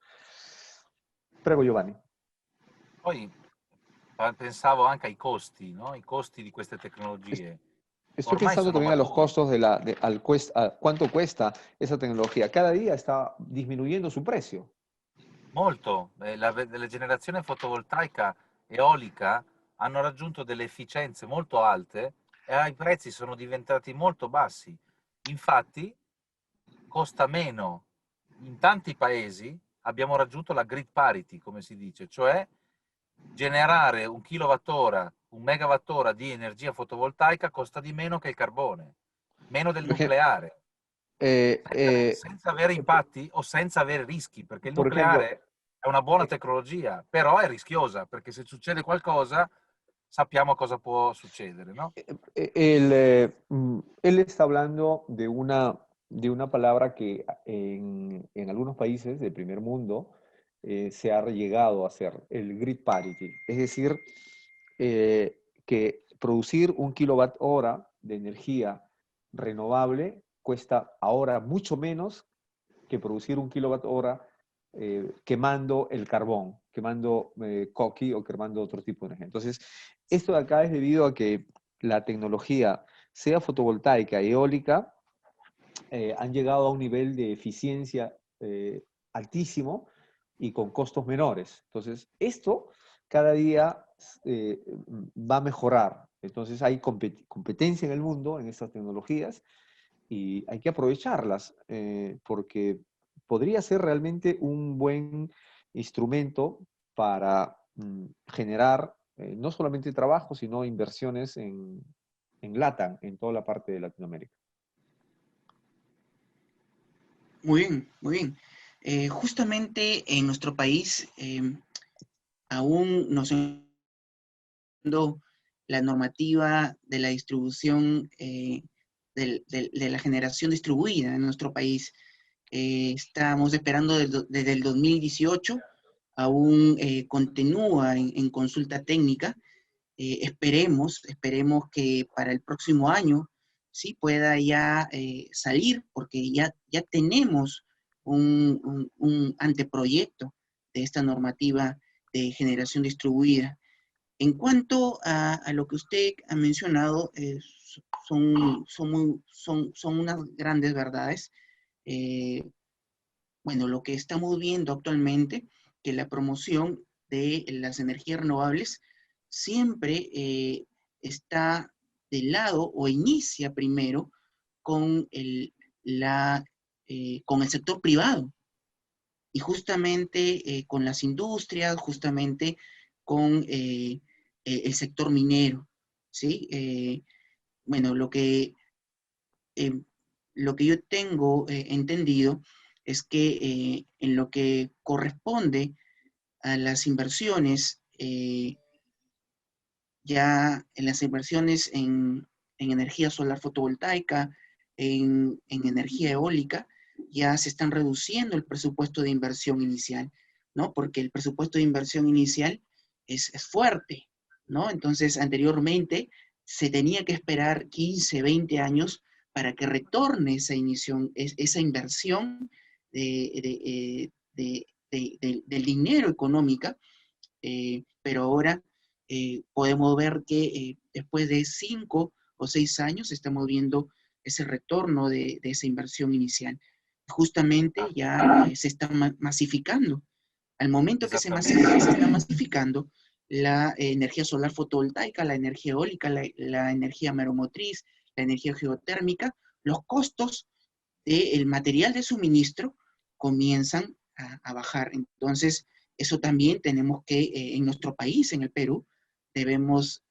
Prego, Giovanni. Poi pensavo anche ai costi, no? I costi di queste tecnologie. Estoy Ormai pensando sono también a los maturi. costos a cuánto cuesta esa tecnología. Cada día está disminuyendo su precio. Molto. La generazione fotovoltaica eolica hanno raggiunto delle efficienze molto alte e i prezzi sono diventati molto bassi. Infatti, costa meno. In tanti paesi abbiamo raggiunto la grid parity, come si dice, cioè generare un kilowattora, un megawattora di energia fotovoltaica costa di meno che il carbone, meno del Por ejemplo, nucleare, eh, eh, senza avere impatti o senza avere rischi, perché il por ejemplo, nucleare è una buona eh, tecnologia, però è rischiosa, perché se succede qualcosa sappiamo cosa può succedere, no? él está hablando de una palabra que en algunos países del primer mundo se ha llegado a hacer, el grid parity. Es decir, que producir 1 kWh de energía renovable cuesta ahora mucho menos que producir 1 kWh quemando el carbón, quemando coqui o quemando otro tipo de energía. Entonces, esto de acá es debido a que la tecnología, sea fotovoltaica, eólica, han llegado a un nivel de eficiencia altísimo y con costos menores. Entonces, esto cada día va a mejorar. Entonces, hay competencia en el mundo en estas tecnologías y hay que aprovecharlas porque podría ser realmente un buen instrumento para generar no solamente trabajo, sino inversiones en LATAM, en toda la parte de Latinoamérica. Muy bien, muy bien. Justamente en nuestro país aún nos la normativa de la distribución, de la generación distribuida en nuestro país. Estamos esperando desde el 2018, aún continúa en consulta técnica. Esperemos que para el próximo año sí pueda ya salir, porque ya tenemos un anteproyecto de esta normativa de generación distribuida. En cuanto a lo que usted ha mencionado, son unas grandes verdades. Eh, bueno, lo que estamos viendo actualmente, que la promoción de las energías renovables siempre está del lado o inicia primero con con el sector privado y justamente con las industrias, justamente con el sector minero, ¿sí? Bueno, eh, lo que yo tengo entendido es que en lo que corresponde a las inversiones, ya en las inversiones en energía solar fotovoltaica, en energía eólica, ya se están reduciendo el presupuesto de inversión inicial, ¿no? Porque el presupuesto de inversión inicial es fuerte, ¿no? Entonces, anteriormente se tenía que esperar 15, 20 años para que retorne esa inversión del dinero económica, pero ahora podemos ver que después de 5 o 6 años estamos viendo ese retorno de esa inversión inicial. Justamente ya se está masificando. Al momento que se está masificando la energía solar fotovoltaica, la energía eólica, la energía mareomotriz, la energía geotérmica, los costos del material de suministro comienzan a bajar. Entonces, eso también tenemos que, en nuestro país, en el Perú, debemos,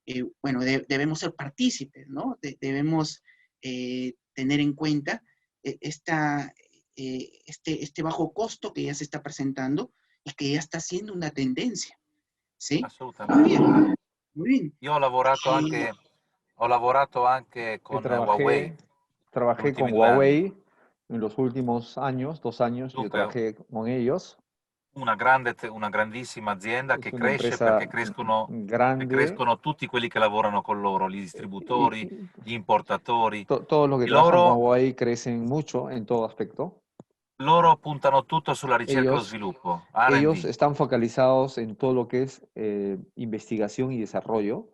debemos ser partícipes, ¿no? Debemos tener en cuenta este bajo costo que ya se está presentando y que ya está siendo una tendencia, ¿sí? Assolutamente. Muy bien, muy bien. Io ho lavorato anche con Huawei Trabajé negli con ultimi 2 anni. Huawei en los últimos años, 2 años, yo Dunque, trabajé con ellos. una grandissima azienda Es che una cresce perché empresa grande crescono tutti quelli che lavorano con loro, gli distributori, y gli importatori. todos los que E trabajan con loro, Huawei crecen mucho en todo aspecto. loro puntano tutto sulla ricerca e lo Ellos, sviluppo, ellos R&D. están focalizados en todo lo que es investigación y desarrollo.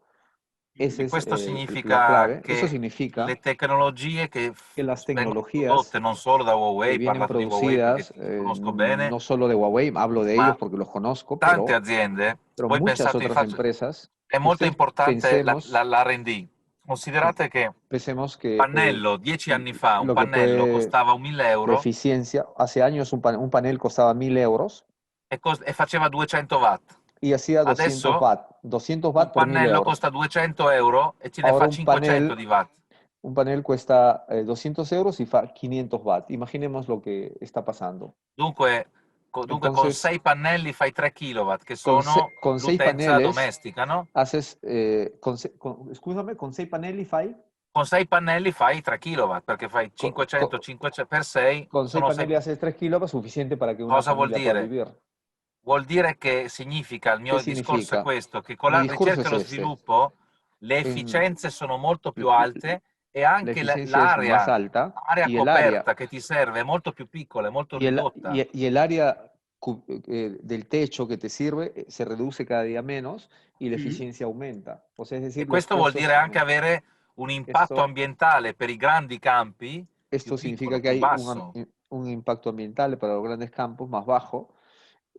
Esa E es questo la significa clave. Eso che significa le tecnologie che que las vengono tecnologías prodotte non solo da que Huawei, vienen parlate di Huawei perché producidas, ti conosco bene, no solo de Huawei, hablo de ma ellos porque los conozco, tante pero aziende, voi muchas pensate, otras infatti, empresas, è molto ustedes importante pensemos, l'R&D. Considerate che pensemos que pannello 10 anni fa, un lo que pannello puede, costava 1.000 la euro eficiencia, hace años un panel costaba 1.000 euros e faceva 200 watt. y hacía 200 Adesso watt, 200 un watt por 1.000 pannello euros. costa 200 euro e ce ne Ahora fa 500 di watt. un panel cuesta 200 euros y fa 500 watt. Imaginemos lo que está pasando. Dunque con Entonces, 6 pannelli fai 3 kW, che con, sono con 6 l'utenza paneles domestica, no? haces, escúchame, con 6 paneles fai, Con 6 pannelli fai 3 kW, perché fai con, 500, 500 per 6, con 6 sono 6. paneles haces 3 kilovatios, suficiente para que una Cosa vuol familia pueda dire? vivir. Vuol dire che significa, il ¿Qué mio discorso è significa? questo, che con Mi la discurso ricerca e es lo este. sviluppo le En, efficienze sono molto più la, alte e la anche eficiencia es más l'area alta y el área, coperta che ti serve è molto più piccola, è molto ridotta. y el área del techo que te sirve se reduce cada día menos y la eficiencia aumenta. O sea, es E decir, los questo vuol costos dire anche aumentan. avere un impatto Esto, ambientale per i grandi campi più esto significa piccolo, que più hay basso. un impacto ambiental para los grandes campos más bajo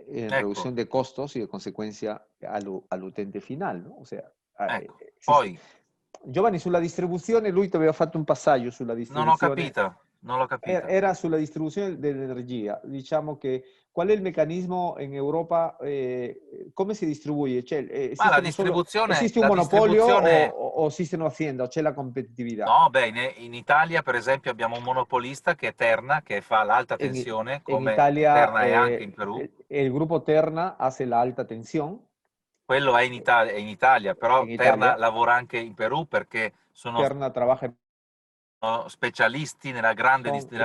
en Ecco, reducción de costos y de consecuencia al utente final, ¿no? O sea, ecco. existe. Poi, Giovanni, sulla distribuzione, lui ti aveva fatto un passaggio sulla non ho distribuzione. capito, non l'ho capita. Era sulla distribuzione dell'energia. Diciamo che qual è il meccanismo in Europa? Come si distribuye? Cioè, Ma esiste un la monopolio distribuzione. o esistono aziende o c'è la competitività? No, beh, in Italia per esempio abbiamo un monopolista che è Terna, che fa l'alta tensione, En come Italia, Terna è anche in Perù. el grupo Terna hace la alta tensión. Quello è in Italia, però En Terna Italia, lavora anche in Perù perché sono Terna trabaja specialisti nella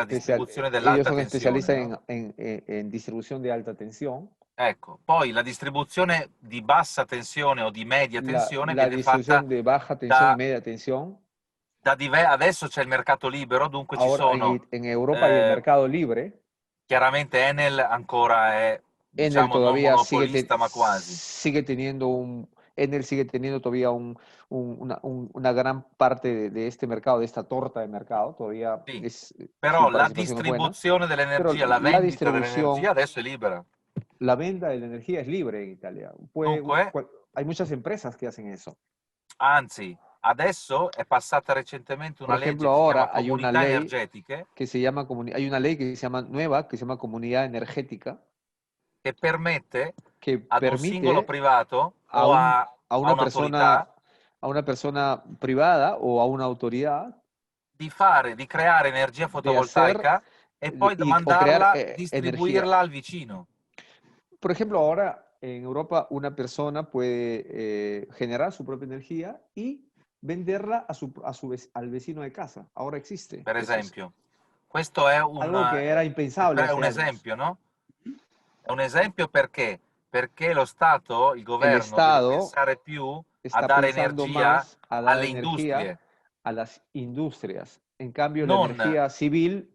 distribuzione ellos dell'alta son tensione, especialistas no? en distribución de alta tensión. Ecco, poi la distribuzione di bassa tensione o di media tensione La viene fatta distribución de baja tensión y da, media tensión. adesso c'è il mercato libero, dunque ci Ahora sono en Europa hay el eh, mercado libre. chiaramente Enel ancora è, Enel diciamo, non todavía monopolista, ma quasi. sigue teniendo Enel sigue teniendo todavía una gran parte de este mercado, de esta torta de mercado. Todavía Sì, su però la participación es buena. distribuzione Pero dell'energia, la la vendita dell'energia distribución, adesso è libera. la venta de la energía es libre en Italia. Dunque, Hay muchas empresas que hacen eso. anzi, adesso è passata recentemente Por una legge ejemplo, che si chiama ahora hay una Comunità ley Energetiche que se llama hay una ley que se llama nueva que se llama Comunidad Energética che permette que ad un singolo permite privato a, o un, a a una un'autorità persona privada o a una autoridad di creare energia de hacer fotovoltaica e poi o crear mandarla, energía. distribuirla al vicino. Por ejemplo, ahora en Europa una persona puede generar su propia energía y venderla al vecino de casa. Ahora existe. Per Eso es esempio. Questo è algo que era impensable è hace un años. esempio, no? È un esempio perché? Perché lo Stato, il El governo, deve Estado pensare più está dare pensando energia más a dar alle energía industrie, a las industrias. En cambio, la non energía civil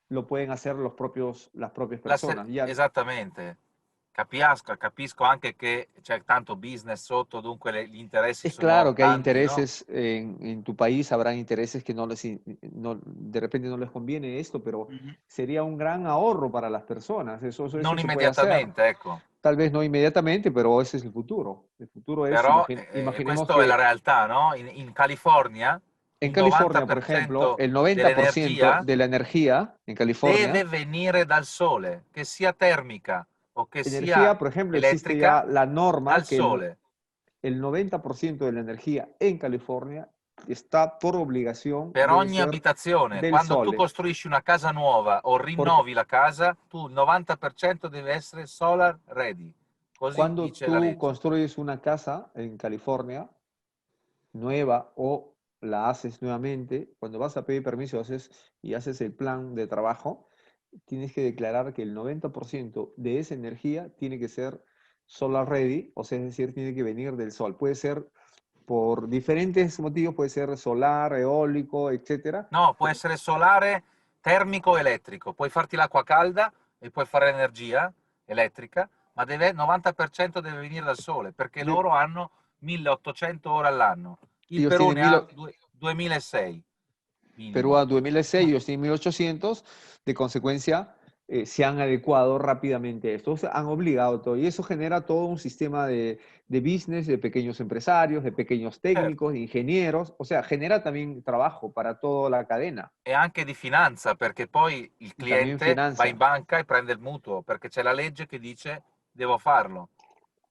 lo pueden hacer las propias personas. Ya, esattamente. Capisco anche che c'è tanto business sotto, dunque gli interessi es sono claro que hay tanti, no? intereses en tu país, habrán intereses que de repente no les conviene esto, pero Ujú. sería un gran ahorro para las personas. Eso Non se puede hacer. immediatamente, ecco. Tal vez no inmediatamente, pero ese es el futuro. El futuro es, Però imaginemos questa è la que realtà, no? In California en il California, por ejemplo, 90% el 90% dell'energia de la energía en deve California, venire dal sole, che sia termica o che sia energía, por ejemplo, existe elettrica, ya la dal norma que sole. el 90% de la energía en California está por obligación, Per debe ogni ser abitazione. del Quando tu sole. costruisci una casa nuova o Porque rinnovi la casa, tu il 90% deve essere solar ready. Così cuando dice la tú legge. construyes una casa en California, nueva o la haces nuevamente, cuando vas a pedir permiso y haces el plan de trabajo, tienes que declarar que el 90% de esa energía tiene que ser solar ready, o sea, es decir, tiene que venir del sol. Puede ser por diferentes motivos, puede ser solar, eólico, etcétera. No, può essere solare, termico o elettrico. Puoi farti l'acqua calda e puoi fare energia elettrica, ma 90% deve venire dal sole, perché De- loro hanno 1800 ore all'anno. Il ellos Perù tienen ne ha 2006 Perú a minimo. 2006, ellos tienen 1800, de consecuencia se han adecuado rápidamente a esto, se han obligado todo, y eso genera todo un sistema de business, de pequeños empresarios, de pequeños técnicos, Certo. de ingenieros, o sea, genera también trabajo para toda la cadena E anche di finanza, perché poi il y también cliente va in finanza. banca e prende il mutuo, perché c'è la legge che dice devo farlo,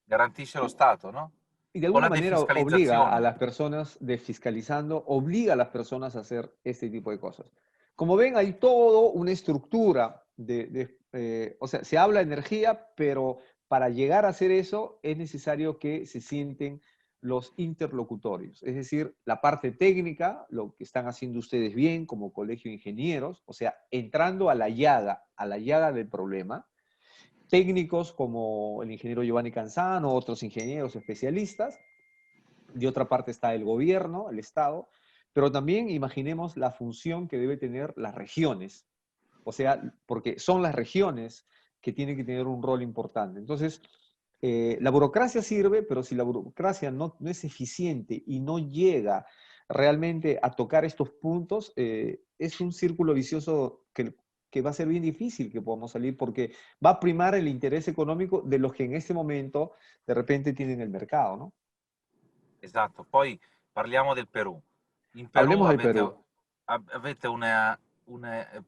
garantisce lo Stato, no? Y de O alguna la manera obliga a defiscalizzazione. las personas, desfiscalizando, obliga a las personas a hacer este tipo de cosas. Como ven, hay todo una estructura o sea, se habla de energía, pero para llegar a hacer eso es necesario que se sienten los interlocutorios, es decir, la parte técnica, lo que están haciendo ustedes bien como colegio de ingenieros, o sea, entrando a la llaga del problema, técnicos como el ingeniero Giovanni Canzano, otros ingenieros especialistas. De otra parte está el gobierno, el Estado, pero también imaginemos la función que debe tener las regiones. O sea, porque son las regiones que tienen que tener un rol importante. Entonces, la burocracia sirve, pero si la burocracia no es eficiente y no llega realmente a tocar estos puntos, es un círculo vicioso que va a ser bien difícil que podamos salir porque va a primar el interés económico de los que en este momento de repente tienen el mercado, ¿no? Esatto. Poi parliamo del Perù. In Perù Hablemos del Perú. avete un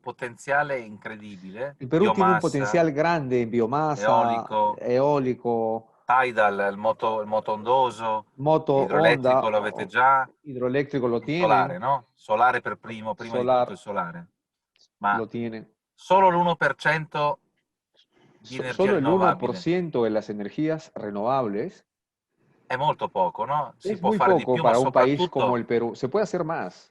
potenziale incredibile, El Perú tiene un biomassa, potencial grande en biomasa, eolico, eólico, tidal, il moto ondoso, moto, idroelettrico onda, lo avete già, hidroeléctrico lo il solare, tienen, no? Solare per prima di tutto il solar solare. Ma lo tienen. solo l'1% di energia Solo el rinnovabile 1% de las energías renovables è molto poco, no? Si es può muy fare di poco più, ma para un país como soprattutto el Perú. Se puede hacer más.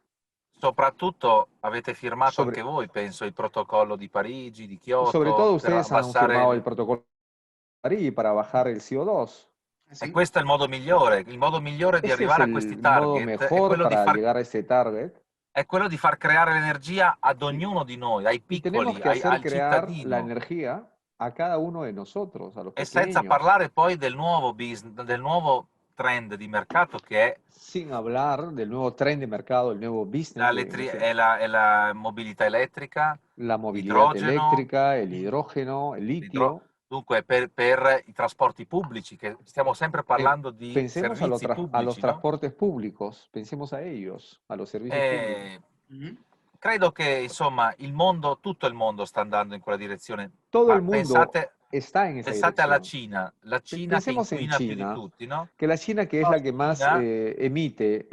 soprattutto avete firmato anche Sobre, voi, penso, il protocollo di Parigi, di sobre Kyoto, todo per ustedes han abbassare firmado el protocolo de París para bajar el CO2. e Así. questo è il modo migliore. Il modo migliore di Ese es arrivare a questi el modo target mejor para llegar a ese target. è quello di far creare l'energia ad ognuno di noi, ai Y tenemos piccoli, que hacer al crear la cittadino, energía a cada uno de nosotros, a los e senza pequeños, parlare poi del nuovo business, del nuovo trend di mercato che è sin hablar del nuevo tren de mercado, el nuevo business è la mobilità elettrica, la movilidad l'idrogeno, eléctrica, el hidrógeno, el litio. dunque per i trasporti pubblici, che stiamo sempre parlando di Pensemos servizi a los pubblici, no? transportes públicos, pensemos a ellos, a los servicios públicos. E Ujú. credo che insomma il mondo, tutto il mondo sta andando in quella direzione. Todo el Ma mundo está en esa pensate alla dirección. Cina, la Cina che Pensemos en inquina più di China, tutti, no? que la China que es Però la que más emite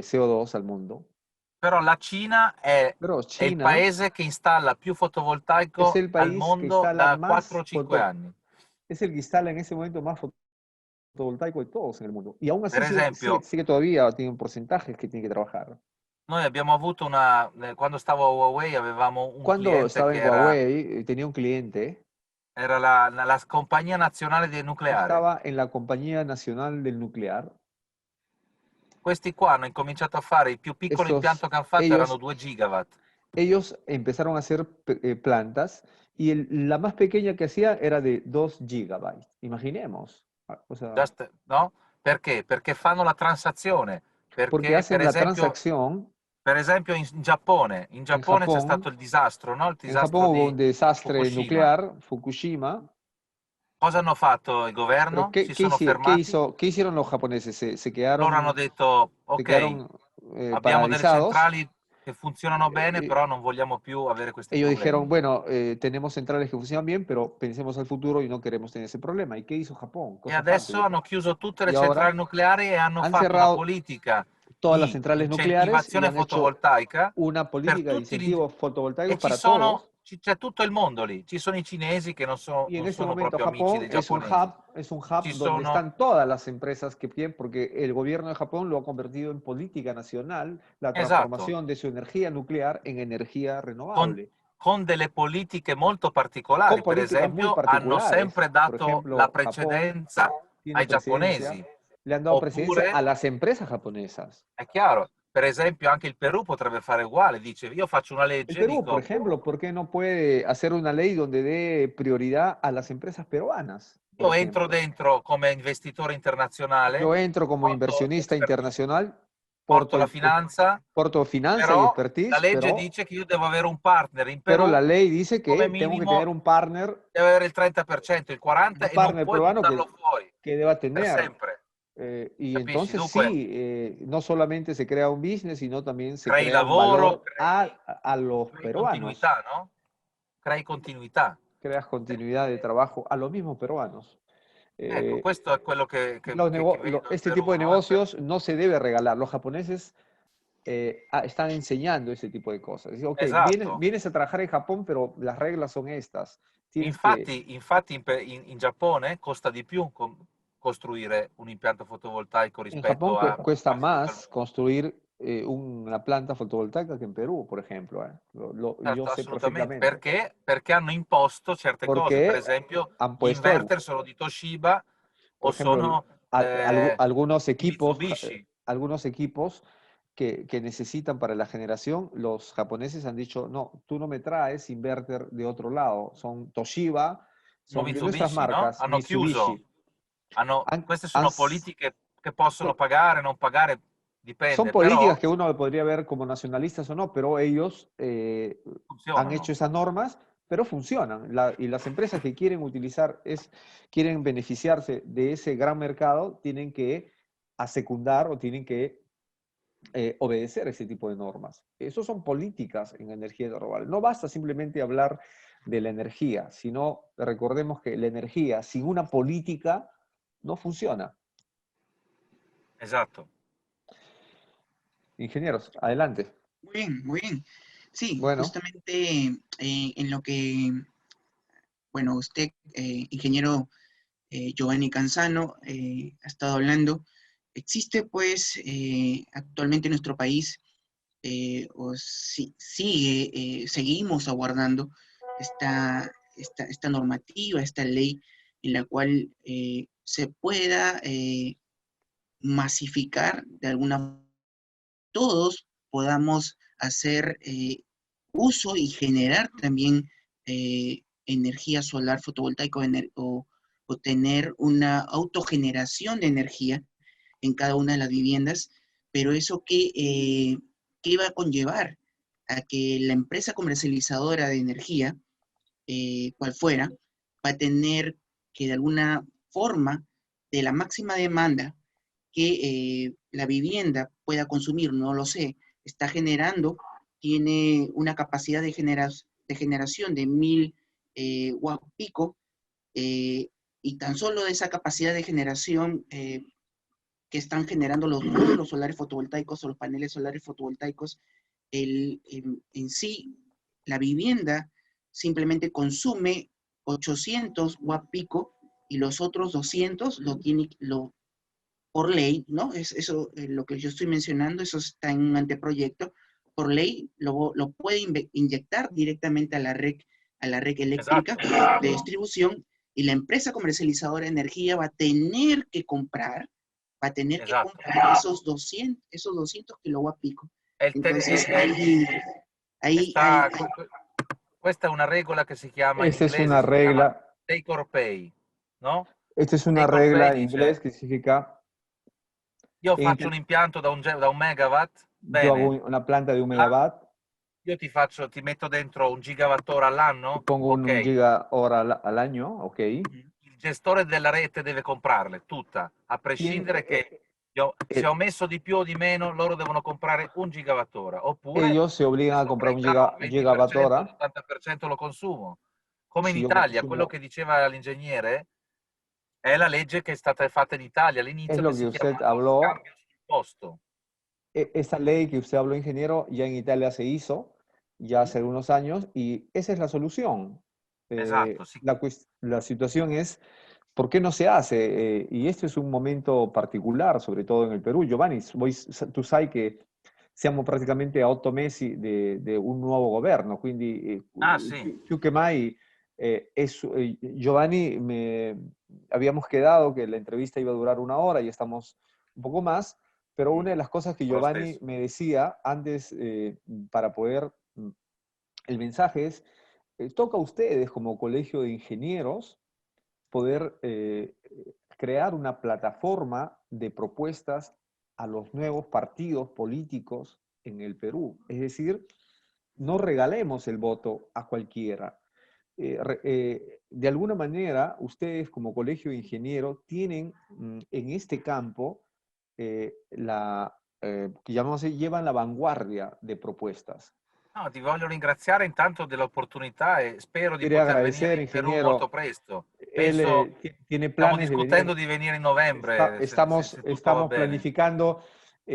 CO2 al mundo, la Cina pero è il China paese che installa più es fotovoltaico el al país que mondo instala da más 4-5 anni. es el que instala en ese momento más fotovoltaico de todos en el mundo. Y aún así Per esempio, sigue todavía, tiene un porcentaje que tiene que trabajar. noi abbiamo avuto quando stavo a Huawei avevamo un Cuando cliente estaba che en Huawei, tenía un cliente, era la compagnia nazionale del nucleare. estaba en la Compañía Nacional del Nuclear. questi qua hanno incominciato a fare, il più piccolo Estos, impianto che hanno fatto erano 2 gigawatt. ellos empezaron a hacer plantas y la más pequeña que hacía era de 2 gigabytes. Imaginemos. O sea, No? Perché? Perché fanno la transazione. porque Perché, hacen la transacción. per esempio in Giappone c'è stato il disastro, no? Il En Japón disastro hubo un di desastre Fukushima. nuclear, Fukushima. Cosa hanno fatto il Pero governo? Si sono fermati. ¿qué hicieron los japoneses? Se Loro hanno quedaron, detto, se ok, quedaron abbiamo delle paralizados. centrali che funzionano bene, Eh, però non vogliamo più avere questi Ellos dijeron, problemi. bueno, tenemos centrales que funcionan bien, pero pensemos al futuro y no queremos tener ese problema. ¿Y qué hizo Japón? E Cosa adesso fácil. hanno chiuso tutte le Y ahora centrali nucleari e hanno han fatto una cerrado politica todas las di centrales nucleares y incentivazione han hecho fotovoltaica una per política de tutti gli... incentivos E fotovoltaicos para todos. c'è tutto il mondo lì. Ci sono i cinesi che non Y en non este sono momento proprio amici Japón dei giapponesi. es un hub Ci donde sono... están todas las empresas que quieren, porque el gobierno de Japón lo ha convertido en política nacional, la Esatto. transformación de su energía nuclear en energía Con, renovable, con delle politiche molto con particolari. Per políticas muy esempio, hanno particulares. sempre Por dato la ejemplo, Japón precedenza tiene ai presidencia, giapponesi. le han dado presidencia a Oppure, las empresas japonesas. è chiaro, per esempio anche il Perù potrebbe fare uguale. Dice, io faccio una El legge, Perú, por dico, ejemplo, ¿por qué no puede hacer una ley donde dé prioridad a las empresas peruanas, por io entro ejemplo? dentro come investitore internazionale, Yo entro como porto inversionista expertise, internacional, porto la finanza, porto finanza y però la expertise, legge dice che io devo avere un partner in pero Perù, la ley dice come que tengo que tener minimo un partner, deve avere il 30%, il 40% e non puoi peruano buttarlo fuori que deba per tener. sempre. Y Capisci? entonces Dunque, sí, no solamente se crea un business, sino también se crei crea un lavoro, valor a los crei peruanos. continuità, no? Crei continuità. Creas continuidad de trabajo a los mismos peruanos. Ecco, questo è quello che vedo in Este Perù, tipo de no? negocios no se debe regalar. Los japoneses están enseñando ese tipo de cosas. Dicen, ok, Esatto. vienes a trabajar en Japón, pero las reglas son estas. Tienes que, Infatti in Giappone costa di più costruire un impianto fotovoltaico en Japón rispetto cuesta rispetto al... más construir una planta fotovoltaica que en Perú, por ejemplo. Yo Certo, sé assolutamente. perfectamente. Perché? Perché hanno imposto certe cose. Per Porque esempio, han gli puesto, inverter sono di Toshiba o por ejemplo, sono di Mitsubishi. algunos equipos que necesitan para la generación, los japoneses han dicho, no, tú no me traes inverter de otro lado, son Toshiba, O son de nuestras Mitsubishi, no? marcas, Hanno chiuso. Mitsubishi. Han- Queste han sono s- politiche che possono pagare, non pagare, Son dipende, políticas però que uno podría ver como nacionalistas o no, pero ellos han hecho funzionano. esas normas, pero funcionan. Y las empresas que quieren quieren beneficiarse de ese gran mercado, tienen que asecundar o tienen que obedecer ese tipo de normas. Eso son políticas en energía renovable. No basta simplemente hablar de la energía, sino recordemos que la energía sin una política no funciona. Esatto. Ingenieros, adelante. Muy bien, muy bien. Sí, Bueno, justamente en lo que, bueno, usted, ingeniero Giovanni Canzano, ha estado hablando, existe pues actualmente en nuestro país, seguimos aguardando esta normativa, esta ley en la cual se pueda masificar de alguna forma, todos podamos hacer uso y generar también energía solar fotovoltaica o tener una autogeneración de energía en cada una de las viviendas, pero eso ¿qué va a conllevar? A que la empresa comercializadora de energía, cual fuera, va a tener que de alguna forma, de la máxima demanda que la vivienda pueda consumir, no lo sé, está generando, tiene una capacidad de generación de 1000 watt pico, y tan solo de esa capacidad de generación que están generando los módulos solares fotovoltaicos o los paneles solares fotovoltaicos, en sí, la vivienda simplemente consume 800 watt pico y los otros 200 por ley, ¿no? Es eso lo que yo estoy mencionando, eso está en un anteproyecto, por ley lo puede inyectar directamente a la red eléctrica Esatto. de distribución y la empresa comercializadora de energía va a tener que comprar va a tener que Esatto. comprar esos 200 kilowatt pico. Entonces, questa è una regola che si chiama in Esta es inglese, una si chiama regla, take or pay, no? esta es una Take or pay regla en inglés dice, que significa, io en faccio un impianto da un megawatt, yo hago bene, una planta de 1 là megawatt io ti metto dentro un gigawattora y all'anno, pongo un ok. giga hora al año, ok. Il gestore della rete deve comprarle, tutta, a ¿Quién, prescindere che se ho messo di più o di meno, loro devono comprare un gigawattora, oppure ellos se obligan a comprar un il gigawatt 20%, hora l'80% lo consumo. Come in si yo Italia, quello consumo? che diceva l'ingegnere è la legge che è stata fatta in Italia Es all'inizio, lo che que si chiama usted habló, scambio sul posto. esa ley que usted habló, ingeniero, ya en Italia se hizo, ya hace unos años, y esa es la solución. Esatto, sì. La situación es, ¿por qué no se hace? Y este es un momento particolare, sobre todo en el Perú. Giovanni, tu sai che siamo praticamente a 8 mesi di un nuovo governo, quindi Sì. più che mai Giovanni, habíamos quedado que la entrevista iba a durar 1 hora y estamos un poco más, pero una de las cosas que Lo Giovanni stesso. me decía antes para poder, el mensaje es, toca a ustedes como colegio de ingenieros poder crear una plataforma de propuestas a los nuevos partidos políticos en el Perú. Es decir, no regalemos el voto a cualquiera. De alguna manera, ustedes como colegio de ingenieros tienen en este campo llevan la vanguardia de propuestas. No, ti voglio ringraziare intanto dell'opportunità e spero di Quiere poter venire agradecer, in Perù molto ingeniero. presto. Él Penso, tiene stiamo planes de venir. discutendo di venire in novembre, Estamos, se tutto va estamos bene. planificando,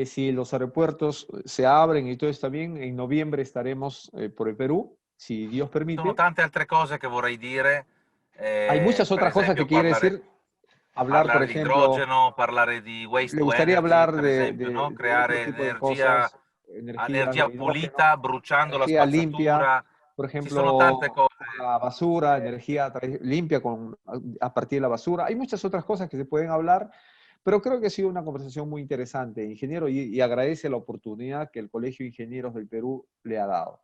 si los aeropuertos se abren y todo está bien, en noviembre estaremos por el Perú, si Dios Ci sono permite. tante altre cose che vorrei dire, Hay muchas per otras cosas que esempio quiere decir. Hablar, por parlare di ejemplo, idrogeno, parlare di waste le to gustaría energy, hablar per esempio, no? de otro Creare tipo de energia, cosas, energía energia de hidrógeno, pulita bruciando la energía limpia, spazzatura. por Ci sono tante ejemplo, cose. con la basura, energía limpia a partir de la basura. Hay muchas otras cosas que se pueden hablar, pero creo que ha sido una conversación muy interesante, ingeniero, y agradece la oportunidad que el Colegio de Ingenieros del Perú le ha dado.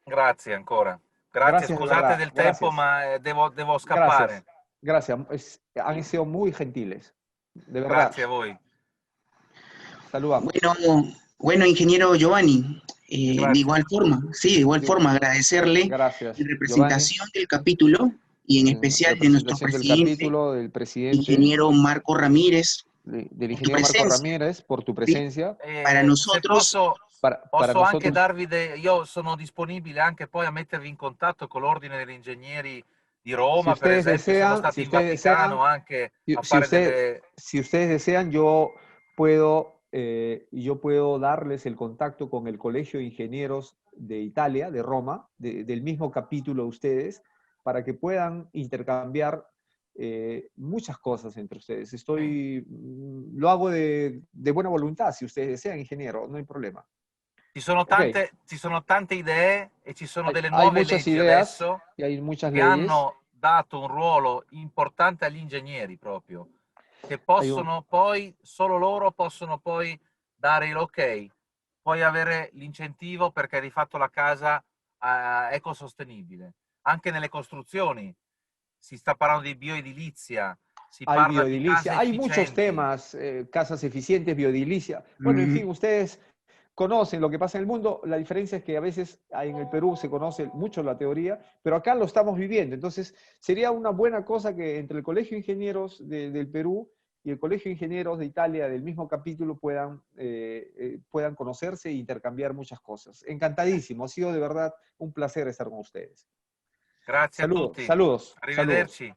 Grazie ancora. Grazie, Gracias de scusate verdad, del tempo, gracias. ma devo Gracias, scappare. gracias. Han sido muy gentiles, de verdad. Grazie a voi. Saludamos. Bueno, ingeniero Giovanni, de Grazie. igual forma, sí, de igual forma agradecerle Gracias, en Giovanni. representación del capítulo y en En especial de nuestro representación del presidente, capítulo, del presidente, ingeniero Marco Ramírez, del por tu ingeniero Marco presencia, Ramírez, por tu ¿sí? presencia. Para Se nosotros, posso, Para posso anche nosotros, darvi io sono disponibile anche poi a mettervi in contatto con l'ordine degli ingegneri di si Roma, per ustedes esempio, siamo desean, stati in Vaticano anche a fare delle... si ustedes desean, yo puedo darles el contacto con el Colegio de Ingenieros de Italia, de Roma, del mismo capítulo de ustedes, para que puedan intercambiar muchas cosas entre ustedes. Lo hago de buena voluntad, si ustedes desean, ingeniero, no hay problema. Ci sono tante idee e ci sono delle Hay nuove muchas leggi ideas adesso y hay muchas che leyes. hanno dato un ruolo importante agli ingegneri proprio, che Hay un- possono poi, solo loro possono poi dare l'ok, puoi avere l'incentivo perché hai rifatto la casa ecosostenibile. Anche nelle costruzioni si sta parlando di bioedilizia, si Hay parla di case biodilicia, hay muchos efficienti. temas, casas eficientes, biodilicia. Bueno, en fin, ustedes conocen lo que pasa en el mundo. La diferencia es que a veces en el Perú se conoce mucho la teoría, pero acá lo estamos viviendo. Entonces, sería una buena cosa que entre el Colegio de Ingenieros del Perú y el Colegio de Ingenieros de Italia del mismo capítulo puedan conocerse e intercambiar muchas cosas. Encantadísimo, ha sido de verdad un placer estar con ustedes. Grazie a Saludos, tutti. saludos, saludos. Arrivederci.